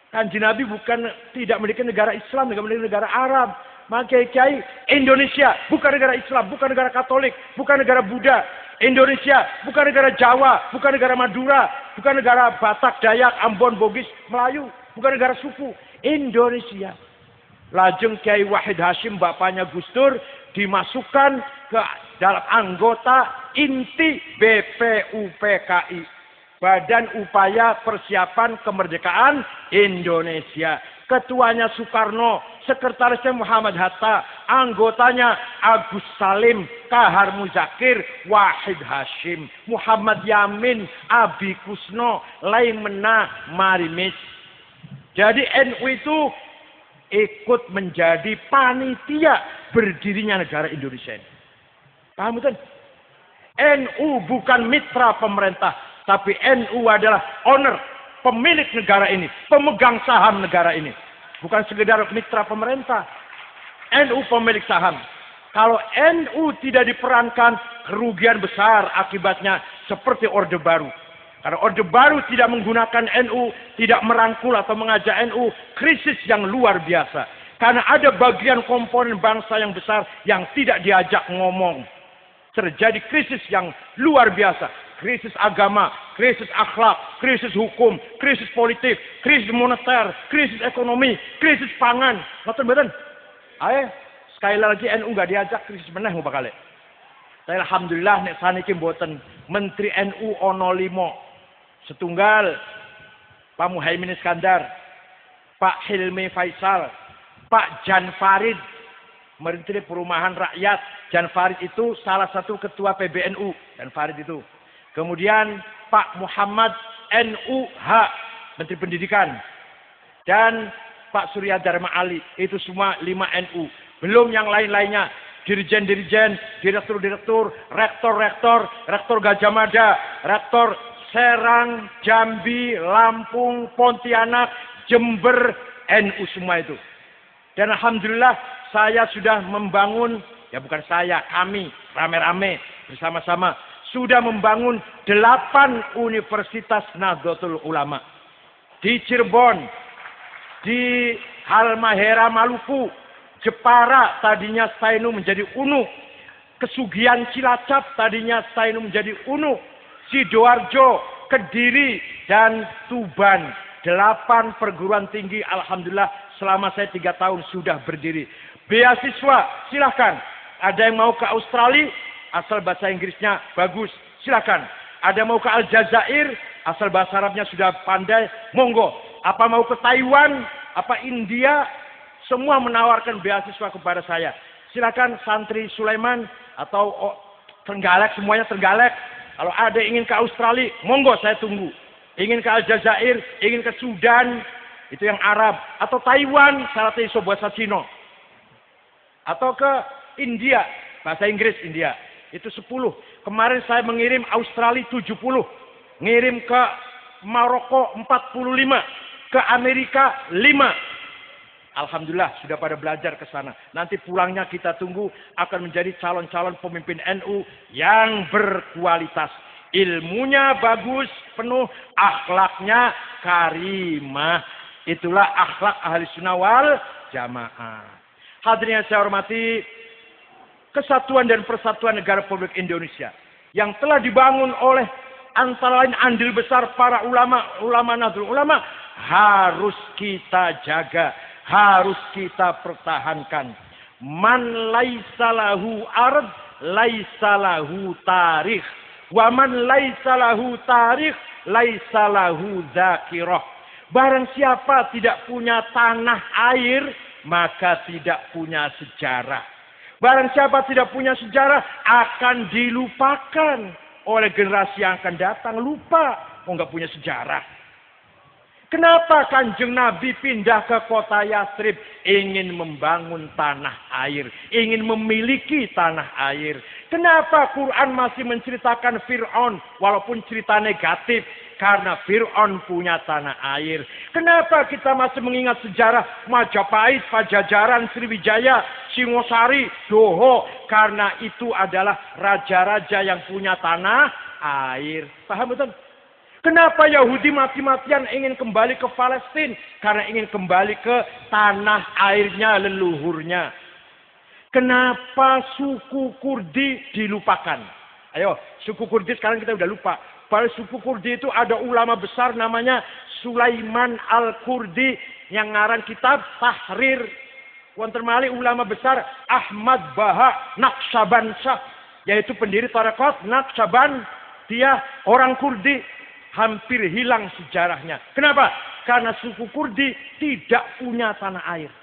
Kanjeng Nabi bukan tidak memiliki negara Islam, tidak memiliki negara Arab. Maka kiai Indonesia bukan negara Islam, bukan negara Katolik, bukan negara Buddha. Indonesia bukan negara Jawa, bukan negara Madura, bukan negara Batak, Dayak, Ambon, Bugis, Melayu, bukan negara suku. Indonesia. Lajeng Kiai Wahid Hashim, bapaknya Gus Dur, dimasukkan ke dalam anggota inti BPUPKI. Badan Upaya Persiapan Kemerdekaan Indonesia. Ketuanya Soekarno, sekretarisnya Muhammad Hatta, anggotanya Agus Salim, Kahar Muzakir, Wahid Hashim, Muhammad Yamin, Abi Kusno, Laimena Marimis. Jadi NU itu ikut menjadi panitia berdirinya negara Indonesia. Paham betul? NU bukan mitra pemerintah, tapi NU adalah owner, pemilik negara ini, pemegang saham negara ini. Bukan sekedar mitra pemerintah. NU pemilik saham. Kalau NU tidak diperankan, kerugian besar akibatnya seperti Orde Baru. Karena Orde Baru tidak menggunakan NU, tidak merangkul atau mengajak NU, krisis yang luar biasa. Karena ada bagian komponen bangsa yang besar yang tidak diajak ngomong. Terjadi krisis yang luar biasa. Krisis agama, krisis akhlak, krisis hukum, krisis politik, krisis moneter, krisis ekonomi, krisis pangan. Ngoten mboten? Ayo, sekali lagi NU nggak diajak krisis meneh mau bakal. Tapi alhamdulillah nek saniki mboten Menteri NU ono 5. Setunggal Pak Muhaimin Iskandar, Pak Hilmi Faisal, Pak Jan Farid, Menteri Perumahan Rakyat. Jan Farid itu salah satu ketua PBNU. Jan Farid itu. Kemudian Pak Muhammad NUH, Menteri Pendidikan. Dan Pak Surya Dharma Ali. Itu semua 5 NU. Belum yang lain-lainnya. Dirjen-dirjen, direktur-direktur, rektor-rektor, rektor Gajah Mada, rektor Serang, Jambi, Lampung, Pontianak, Jember, NU semua itu. Dan alhamdulillah saya sudah membangun, ya bukan saya, kami rame-rame bersama-sama sudah membangun 8 Universitas Nahdlatul Ulama. Di Cirebon, di Halmahera Maluku, Jepara tadinya Stainu menjadi UNU, Kesugihan Cilacap tadinya Stainu menjadi UNU, Sidoarjo, Kediri, dan Tuban. 8 perguruan tinggi alhamdulillah selama saya 3 tahun sudah berdiri. Beasiswa silahkan. Ada yang mau ke Australia, asal bahasa Inggrisnya bagus, silakan. Ada mau ke Aljazair, asal bahasa Arabnya sudah pandai, monggo. Apa mau ke Taiwan, apa India, semua menawarkan beasiswa kepada saya. Silakan santri Sulaiman atau Trenggalek, semuanya Trenggalek. Kalau ada ingin ke Australia, monggo saya tunggu. Ingin ke Aljazair, ingin ke Sudan, itu yang Arab. Atau Taiwan, syaratnya iso bahasa Cina. Atau ke India, bahasa Inggris India. Itu 10. Kemarin saya mengirim Australia 70. Ngirim ke Maroko 45. Ke Amerika 5. Alhamdulillah sudah pada belajar ke sana. Nanti pulangnya kita tunggu akan menjadi calon-calon pemimpin NU yang berkualitas. Ilmunya bagus, penuh, akhlaknya karimah. Itulah akhlak ahli sunnah wal jamaah. Hadirin yang saya hormati, kesatuan dan persatuan negara Republik Indonesia yang telah dibangun oleh antara lain andil besar para ulama Nahdlatul Ulama harus kita jaga, harus kita pertahankan. Man laisa lahu ard, laisa lahu tarikh. Wa man laisa lahu tarikh, laisa lahu dzakirah. Barang siapa tidak punya tanah air, maka tidak punya sejarah. Barang siapa tidak punya sejarah akan dilupakan oleh generasi yang akan datang. Lupa, nggak punya sejarah. Kenapa Kanjeng Nabi pindah ke kota Yatsrib? Ingin membangun tanah air. Ingin memiliki tanah air. Kenapa Quran masih menceritakan Fir'aun? Walaupun cerita negatif. Karena Fir'aun punya tanah air. Kenapa kita masih mengingat sejarah Majapahit, Pajajaran, Sriwijaya, Singosari, Doho? Karena itu adalah raja-raja yang punya tanah air. Paham betul? Kenapa Yahudi mati-matian ingin kembali ke Palestina? Karena ingin kembali ke tanah airnya, leluhurnya. Kenapa suku Kurdi dilupakan? Ayo, suku Kurdi sekarang kita udah lupa. Pada suku Kurdi itu ada ulama besar namanya Sulaiman Al-Kurdi yang ngarang kitab Tahrir. Wonten malih ulama besar Ahmad Baha Naqsyabansyah, yaitu pendiri tarekat Naqsyaban. Dia orang Kurdi. Hampir hilang sejarahnya. Kenapa? Karena suku Kurdi tidak punya tanah air.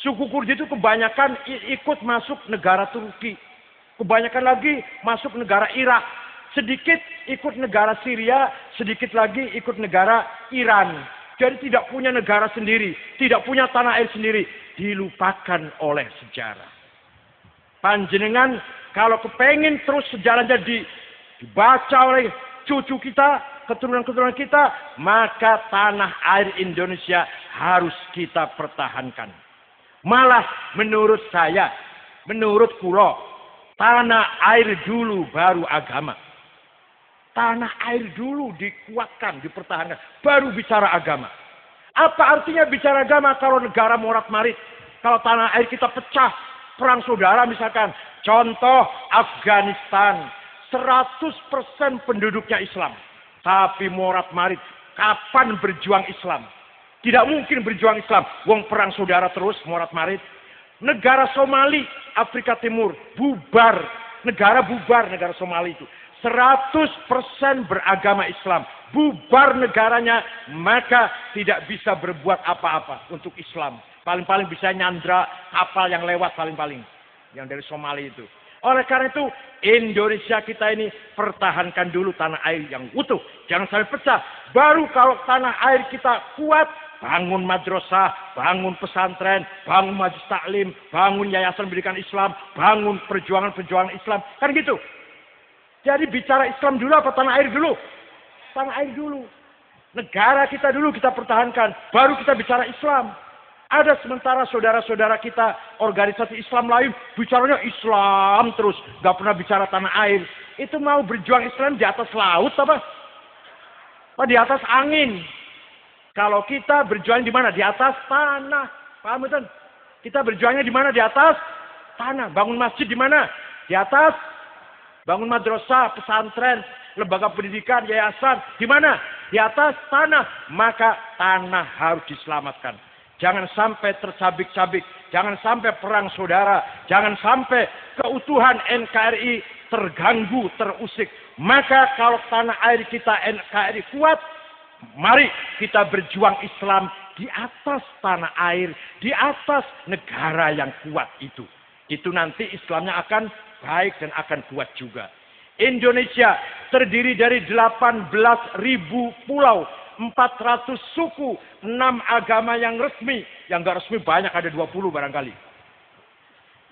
Suku Kurdi itu kebanyakan ikut masuk negara Turki. Kebanyakan lagi masuk negara Irak. Sedikit ikut negara Syria. Sedikit lagi ikut negara Iran. Jadi tidak punya negara sendiri. Tidak punya tanah air sendiri. Dilupakan oleh sejarah. Panjenengan kalau kepengen terus sejarahnya dibaca oleh cucu kita, keturunan-keturunan kita, maka tanah air Indonesia harus kita pertahankan. Malah menurut saya, menurut kula, tanah air dulu baru agama. Tanah air dulu dikuatkan, dipertahankan, baru bicara agama. Apa artinya bicara agama kalau negara morat-marit? Kalau tanah air kita pecah, perang saudara misalkan. Contoh Afghanistan, 100% penduduknya Islam. Tapi morat-marit, kapan berjuang Islam? Tidak mungkin berjuang Islam. Wong perang saudara terus, morat-marit. Negara Somali, Afrika Timur, bubar. Negara bubar, negara Somali itu. 100% beragama Islam. Bubar negaranya, maka tidak bisa berbuat apa-apa untuk Islam. Paling-paling bisa nyandra kapal yang lewat paling-paling. Yang dari Somali itu. Oleh karena itu, Indonesia kita ini pertahankan dulu tanah air yang utuh. Jangan sampai pecah. Baru kalau tanah air kita kuat, bangun madrasah, bangun pesantren, bangun majelis taklim, bangun yayasan pendidikan Islam, bangun perjuangan-perjuangan Islam. Kan gitu. Jadi bicara Islam dulu apa tanah air dulu? Tanah air dulu. Negara kita dulu kita pertahankan. Baru kita bicara Islam. Ada sementara saudara-saudara kita organisasi Islam lain bicaranya Islam terus. Gak pernah bicara tanah air. Itu mau berjuang Islam di atas laut apa? Apa di atas angin? Kalau kita berjuang di mana? Di atas tanah. Paham betul? Kita berjuangnya di mana? Di atas tanah. Bangun masjid di mana? Di atas. Bangun madrasah, pesantren, lembaga pendidikan, yayasan. Di mana? Di atas tanah. Maka tanah harus diselamatkan. Jangan sampai tercabik-cabik. Jangan sampai perang saudara. Jangan sampai keutuhan NKRI terganggu, terusik. Maka kalau tanah air kita NKRI kuat, mari kita berjuang Islam di atas tanah air. Di atas negara yang kuat itu. Itu nanti Islamnya akan baik dan akan kuat juga. Indonesia terdiri dari 18.000 pulau. 400 suku, 6 agama yang resmi. Yang gak resmi banyak, ada 20 barangkali.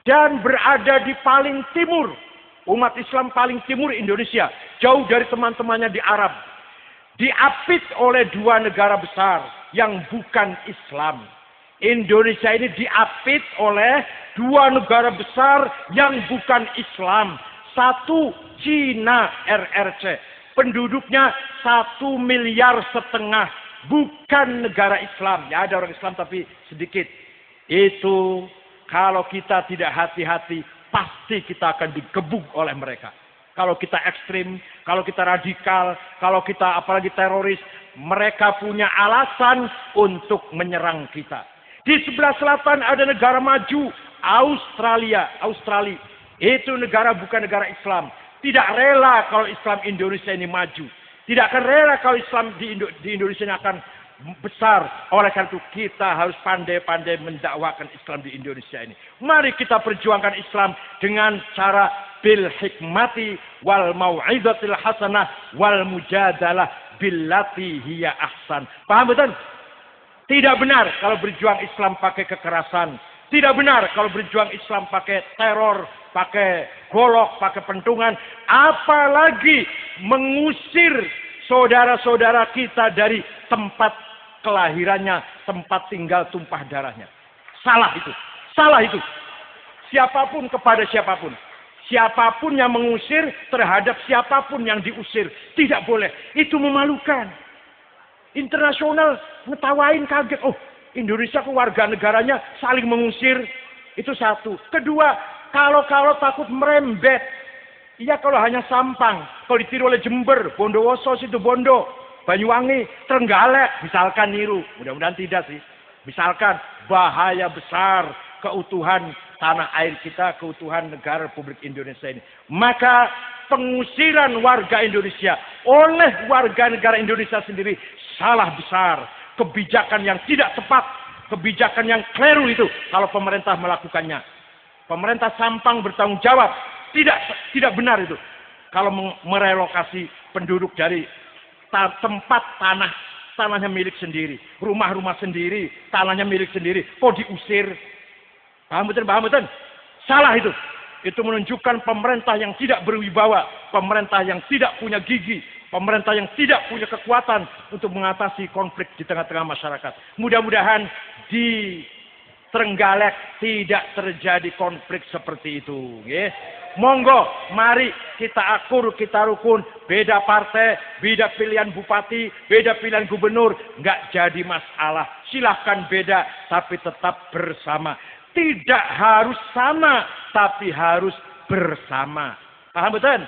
Dan berada di paling timur. Umat Islam paling timur Indonesia. Jauh dari teman-temannya di Arab. Diapit oleh 2 negara besar yang bukan Islam. Indonesia ini diapit oleh 2 negara besar yang bukan Islam. Satu, Cina RRC. Penduduknya 1,5 miliar. Bukan negara Islam. Ya ada orang Islam tapi sedikit. Itu kalau kita tidak hati-hati, pasti kita akan digebuk oleh mereka. Kalau kita ekstrim, kalau kita radikal, kalau kita apalagi teroris, mereka punya alasan untuk menyerang kita. Di sebelah selatan ada negara maju, Australia. Itu negara bukan negara Islam. Tidak rela kalau Islam Indonesia ini maju. Tidak akan rela kalau Islam di Indonesia ini akan besar. Oleh karena itu kita harus pandai-pandai mendakwakan Islam di Indonesia ini. Mari kita perjuangkan Islam dengan cara bil hikmati wal mau'izatil hasanah wal mujadalah billati hiya ahsan. Paham betul? Tidak benar kalau berjuang Islam pakai kekerasan. Tidak benar kalau berjuang Islam pakai teror, pakai golok, pakai pentungan. Apalagi mengusir saudara-saudara kita dari tempat kelahirannya, tempat tinggal tumpah darahnya. Salah itu. Salah itu. Siapapun kepada siapapun. Siapapun yang mengusir terhadap siapapun yang diusir. Tidak boleh. Itu memalukan. Internasional ngetawain kaget. Oh, Indonesia ke warga negaranya saling mengusir. Itu satu. Kedua, kalau takut merembet. Iya kalau hanya Sampang. Kalau ditiru oleh Jember, Bondowoso, Situbondo, Banyuwangi, Trenggalek. Misalkan niru. Mudah-mudahan tidak sih. Misalkan bahaya besar keutuhan tanah air kita, keutuhan negara Republik Indonesia ini. Maka pengusiran warga Indonesia oleh warga negara Indonesia sendiri salah besar. Kebijakan yang tidak tepat, kebijakan yang keliru itu kalau pemerintah melakukannya. Pemerintah Sampang bertanggung jawab. Tidak benar itu. Kalau merelokasi penduduk dari tempat tanahnya milik sendiri, rumah-rumah sendiri, tanahnya milik sendiri, kok diusir? Paham betul? Salah itu. Itu menunjukkan pemerintah yang tidak berwibawa, pemerintah yang tidak punya gigi, pemerintah yang tidak punya kekuatan untuk mengatasi konflik di tengah-tengah masyarakat. Mudah-mudahan di Trenggalek tidak terjadi konflik seperti itu. Ya. Monggo, mari kita akur, kita rukun. Beda partai, beda pilihan bupati, beda pilihan gubernur. Nggak jadi masalah. Silahkan beda, tapi tetap bersama. Tidak harus sama, tapi harus bersama. Paham betul?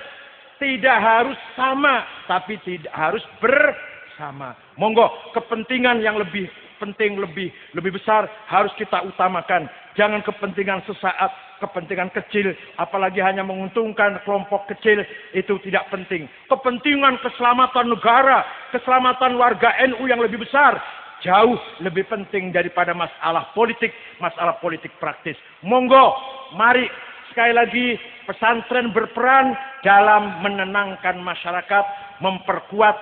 Tidak harus sama, tapi tidak harus bersama. Monggo, kepentingan yang lebih penting, lebih besar harus kita utamakan. Jangan kepentingan sesaat, kepentingan kecil, apalagi hanya menguntungkan kelompok kecil, itu tidak penting. Kepentingan keselamatan negara, keselamatan warga NU yang lebih besar, jauh lebih penting daripada masalah politik praktis. Monggo, mari sekali lagi pesantren berperan dalam menenangkan masyarakat, memperkuat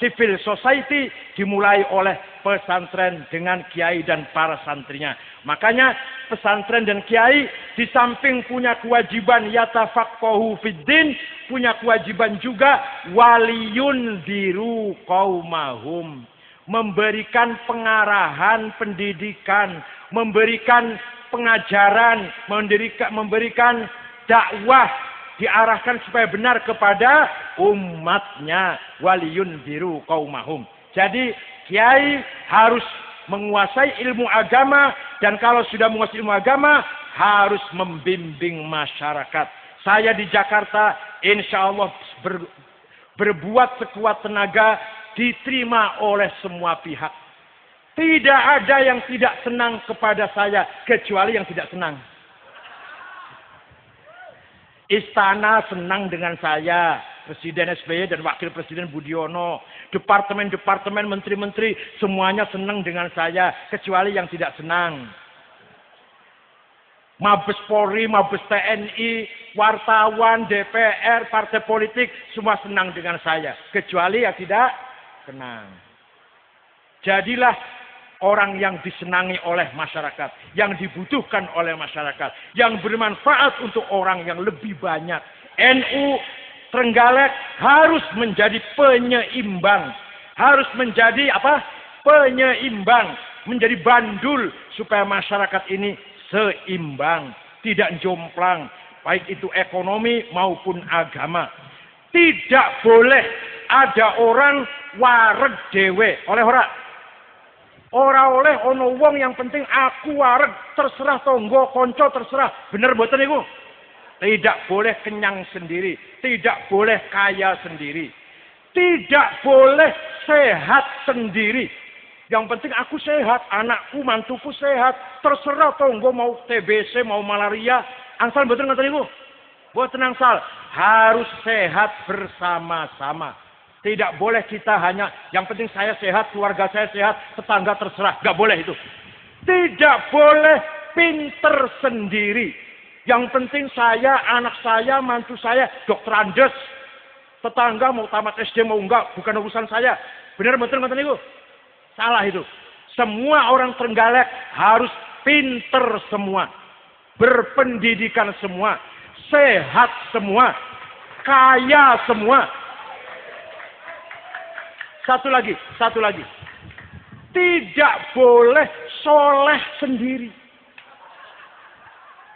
civil society, dimulai oleh pesantren dengan kiai dan para santrinya. Makanya pesantren dan kiai di samping punya kewajiban yatafaqahu fiddin, punya kewajiban juga waliyun diru qaumahum, memberikan pengarahan pendidikan, memberikan pengajaran, memberikan dakwah, diarahkan supaya benar kepada umatnya. Waliyun diru qaumahum. Jadi kiai harus menguasai ilmu agama, dan kalau sudah menguasai ilmu agama harus membimbing masyarakat. Saya di Jakarta insya Allah berbuat sekuat tenaga, diterima oleh semua pihak. Tidak ada yang tidak senang kepada saya, kecuali yang tidak senang. Istana senang dengan saya, Presiden SBY dan Wakil Presiden Budiono, departemen-departemen, menteri-menteri, semuanya senang dengan saya, kecuali yang tidak senang. Mabes Polri, Mabes TNI, wartawan, DPR, partai politik, semua senang dengan saya, kecuali yang tidak senang. Jadilah orang yang disenangi oleh masyarakat, yang dibutuhkan oleh masyarakat, yang bermanfaat untuk orang yang lebih banyak. NU Trenggalek harus menjadi penyeimbang, harus menjadi penyeimbang, menjadi bandul supaya masyarakat ini seimbang, tidak jomplang, baik itu ekonomi maupun agama. Tidak boleh ada orang wareg dewe, oleh ora? Ora oleh ono wong yang penting aku wareg, terserah tonggo konco terserah. Bener mboten niku? Tidak boleh kenyang sendiri, tidak boleh kaya sendiri, tidak boleh sehat sendiri. Yang penting aku sehat, anakku, mantuku sehat, terserah tonggo mau TBC, mau malaria. Angsal mboten ngoten niku? Mboten angsal, harus sehat bersama-sama. Tidak boleh kita hanya, yang penting saya sehat, keluarga saya sehat, tetangga terserah. Gak boleh itu. Tidak boleh pinter sendiri. Yang penting saya, anak saya, mantu saya, dokter Andes. Tetangga mau tamat SD mau enggak, bukan urusan saya. Benar betul ngoten niku? Salah itu. Semua orang Trenggalek harus pinter semua. Berpendidikan semua. Sehat semua. Kaya semua. Satu lagi. Tidak boleh soleh sendiri.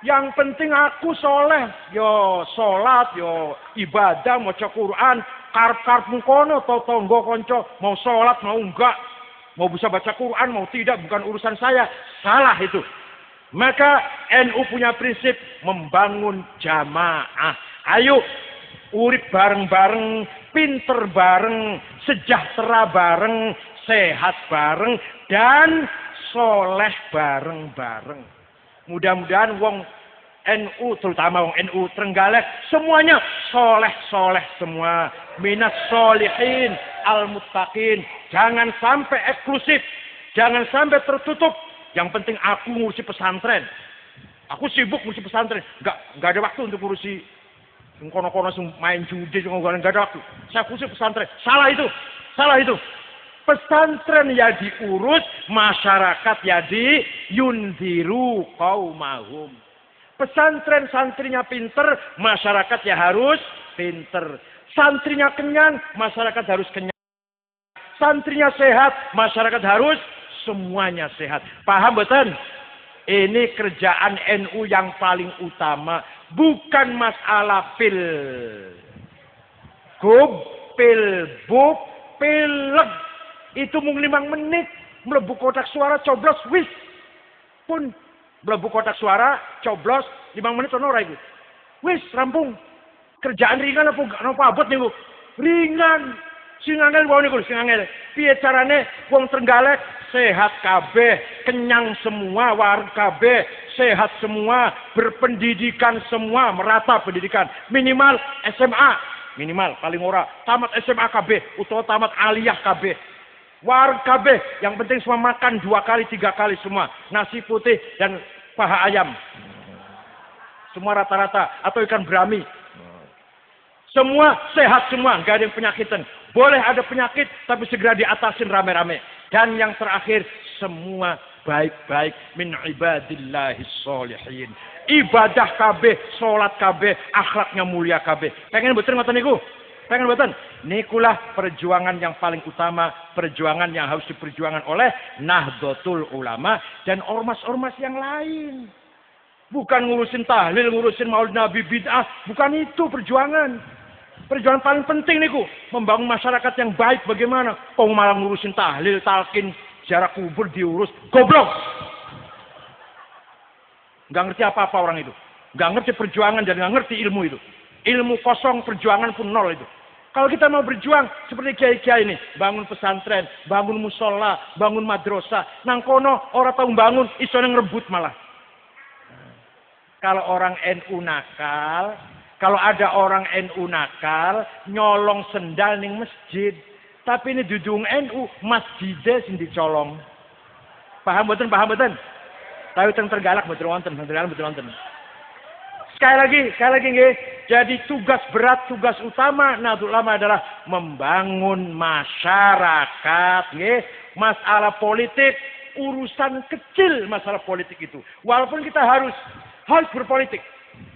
Yang penting aku soleh. Yo sholat, yo ibadah, mau Quran. Karep-karep mengkono, tonggo konco. Mau sholat, mau enggak. Mau bisa baca Quran, mau tidak. Bukan urusan saya. Salah itu. Maka NU punya prinsip membangun jamaah. Ayo. Urip bareng-bareng, pinter bareng, sejahtera bareng, sehat bareng, dan soleh bareng-bareng. Mudah-mudahan wong NU, terutama wong NU Trenggalek, semuanya soleh-soleh semua. Minas solihin, al-muttaqin. Jangan sampai eksklusif, jangan sampai tertutup. Yang penting aku ngurusi pesantren. Aku sibuk ngurusi pesantren. Nggak ada waktu untuk ngurusi kono-kono main judi, nggak ada waktu. Saya khusus pesantren. Salah itu. Pesantren ya diurus, masyarakat ya yundiru qaumahum. Pesantren santrinya pinter, masyarakat ya harus pinter. Santrinya kenyang, masyarakat harus kenyang. Santrinya sehat, masyarakat harus semuanya sehat. Paham betul? Ini kerjaan NU yang paling utama. Bukan masalah pileg. Itu mung 5 menit. Melebu kotak suara, coblos, wis. Pun melebu kotak suara, coblos, 5 menit ono ora iku. Wis, rampung. Kerjaan ringan apa abot niku? Ringan. Sing angel wae niku, sing angel. Piye carane wong Trenggalek sehat kabeh, kenyang semua, warung kabeh, sehat semua, berpendidikan semua, merata pendidikan. Minimal SMA, minimal paling ora tamat SMA kabeh utawa tamat aliyah kabeh. Warung kabeh, yang penting semua makan 2 kali 3 kali semua, nasi putih dan paha ayam. Semua rata-rata atau ikan brami. Semua sehat semua, nggak ada yang penyakitan. Boleh ada penyakit, tapi segera diatasin rame-rame. Dan yang terakhir, semua baik-baik min ibadillahis sholihin. Ibadah kabeh, sholat kabeh, akhlaknya mulia kabeh. Pengen betul ngoten niku? Pengen betul? Nikulah perjuangan yang paling utama, perjuangan yang harus diperjuangkan oleh Nahdlatul Ulama dan ormas-ormas yang lain. Bukan ngurusin tahlil, ngurusin maulid Nabi bid'ah, bukan itu perjuangan. Perjuangan paling penting niku, membangun masyarakat yang baik bagaimana? Kok malah ngurusin tahlil, talqin, ziarah kubur diurus, goblok. Nggak ngerti apa-apa orang itu. Nggak ngerti perjuangan dan nggak ngerti ilmu itu. Ilmu kosong, perjuangan pun nol itu. Kalau kita mau berjuang seperti kiai-kiai ini, bangun pesantren, bangun musola, bangun madrasah, nang kono orang tahu bangun, iso ngerebut malah. Kalau orang NU nakal, kalau ada orang NU nakal, nyolong sendal ning masjid. Tapi ini dudung NU, masjidnya sing dicolong. Paham betul, paham betul? Tapi tergalak betul wonten, tergalak betul wonten. Sekali lagi nggih. Jadi tugas berat, tugas utama Nahdlatul Ulama adalah membangun masyarakat nggih. Masalah politik, urusan kecil masalah politik itu. Walaupun kita harus berpolitik.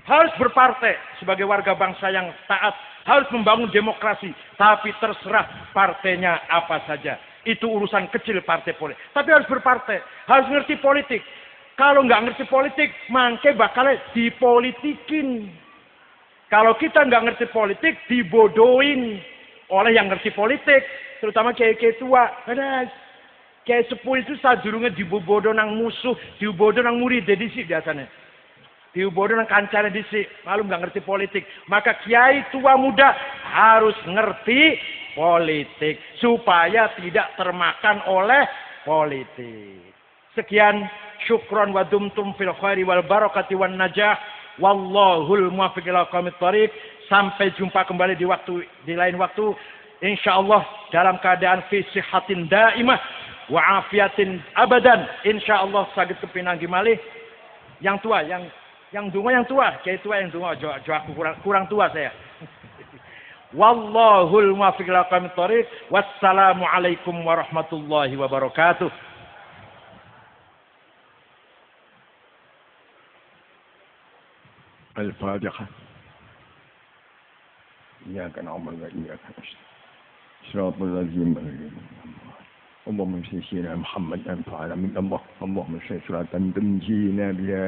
Harus berpartai sebagai warga bangsa yang taat. Harus membangun demokrasi. Tapi terserah partainya apa saja. Itu urusan kecil partai politik. Tapi harus berpartai. Harus ngerti politik. Kalau nggak ngerti politik, mangke bakal dipolitikin. Kalau kita nggak ngerti politik, dibodohin oleh yang ngerti politik. Terutama kiai-kiai tua. Kiai sepuh itu sadurunge dibodoh nang musuh, dibodoh nang murid dhisik biasanya. Dibodoh nang kancane dhisik, malu nggak ngerti politik. Maka kiai tua muda harus ngerti politik supaya tidak termakan oleh politik. Sekian, syukron wa dumtum fil khairi wal barakati wan najah. Wallahul muwaffiq ila aqwamit thoriq. Sampai jumpa kembali di lain waktu. Insyaallah dalam keadaan fi sihatin daimah wa afiatin abadan. Insyaallah saged kepinanggi malih. Yang tua, yang donga yang tua, kiai tua yang donga, jo aku kurang tua saya. Wallahul muwaffiq ila aqwamit thoriq. Wassalamu alaikum warahmatullahi wabarakatuh. الفاتحة إياك نعبد وإياك نستعين صراط الذين أنعمت عليهم اللهم سيدنا محمد أنفعنا من الله اللهم صلاة تنجينا بها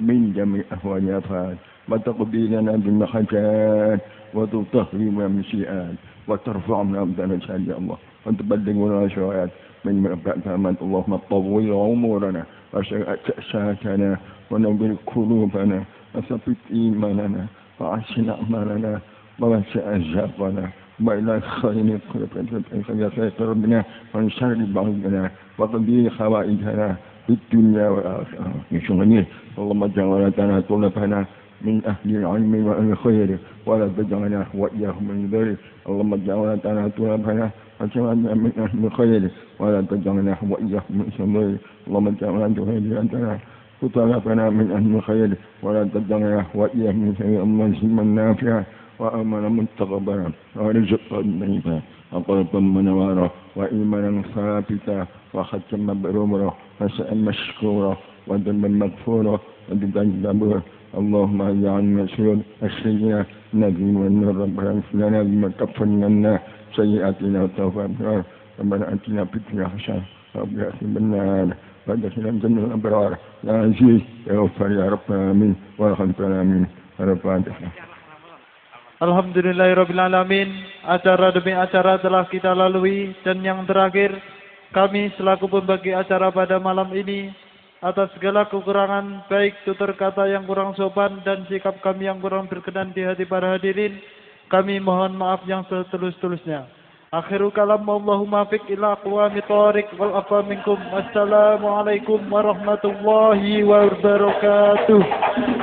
من جميع أهوال الآفات وتقبلنا بالمحجات وتطهرنا من السيئات وترفعنا بدرجات يا الله وتبلغنا شهوات من مغفرة اللهم طول عمرنا وسعة ساعتنا ونور قلوبنا وثبت إيماننا وأحسن أعمالنا ووسع أرزاقنا وإلى خير ربنا ومن شر بعضنا وقضي خوائجنا في الدنيا والآخرة بشغله اللهم اجعلنا طلبنا من أهل العلم والخير ولا تجعلنا وإياهم من ذلك اللهم اجعلنا طلبنا وجعلنا من أهل الخير ولا تجعلنا وإياهم من ذلك اللهم اجعلنا طلبنا من أهل الخير ولا تجعلنا وإياهم من شيء ملزما نافعا وأمنا متقبلا ورزقا طيبا وقلبا منورا وإيمانا ثابتا وختما مبرورا وسعا مشكورا وذنبا مغفورا وبدعا مبرورا اللهم اجعل مسؤول السيئة نبي والنور ربنا اغفر لنا بما كفرنا سيئاتنا وتوفنا ربنا آتنا في الدنيا حسنة وفي الآخرة النار وادخلنا الجنة الأبرار يا عزيز يا غفار يا رب آمين والحمد آمين الفاتحة. Alhamdulillahirrabbilalamin. Acara demi acara telah kita lalui dan yang terakhir kami selaku pembagi acara pada malam ini atas segala kekurangan, baik tutur kata yang kurang sopan dan sikap kami yang kurang berkenan di hati para hadirin. Kami mohon maaf yang setulus-tulusnya. Akhiru kalam, Allahumma fiq ila aqwami tariq wal afa minkum. Wassalamualaikum warahmatullahi wabarakatuh.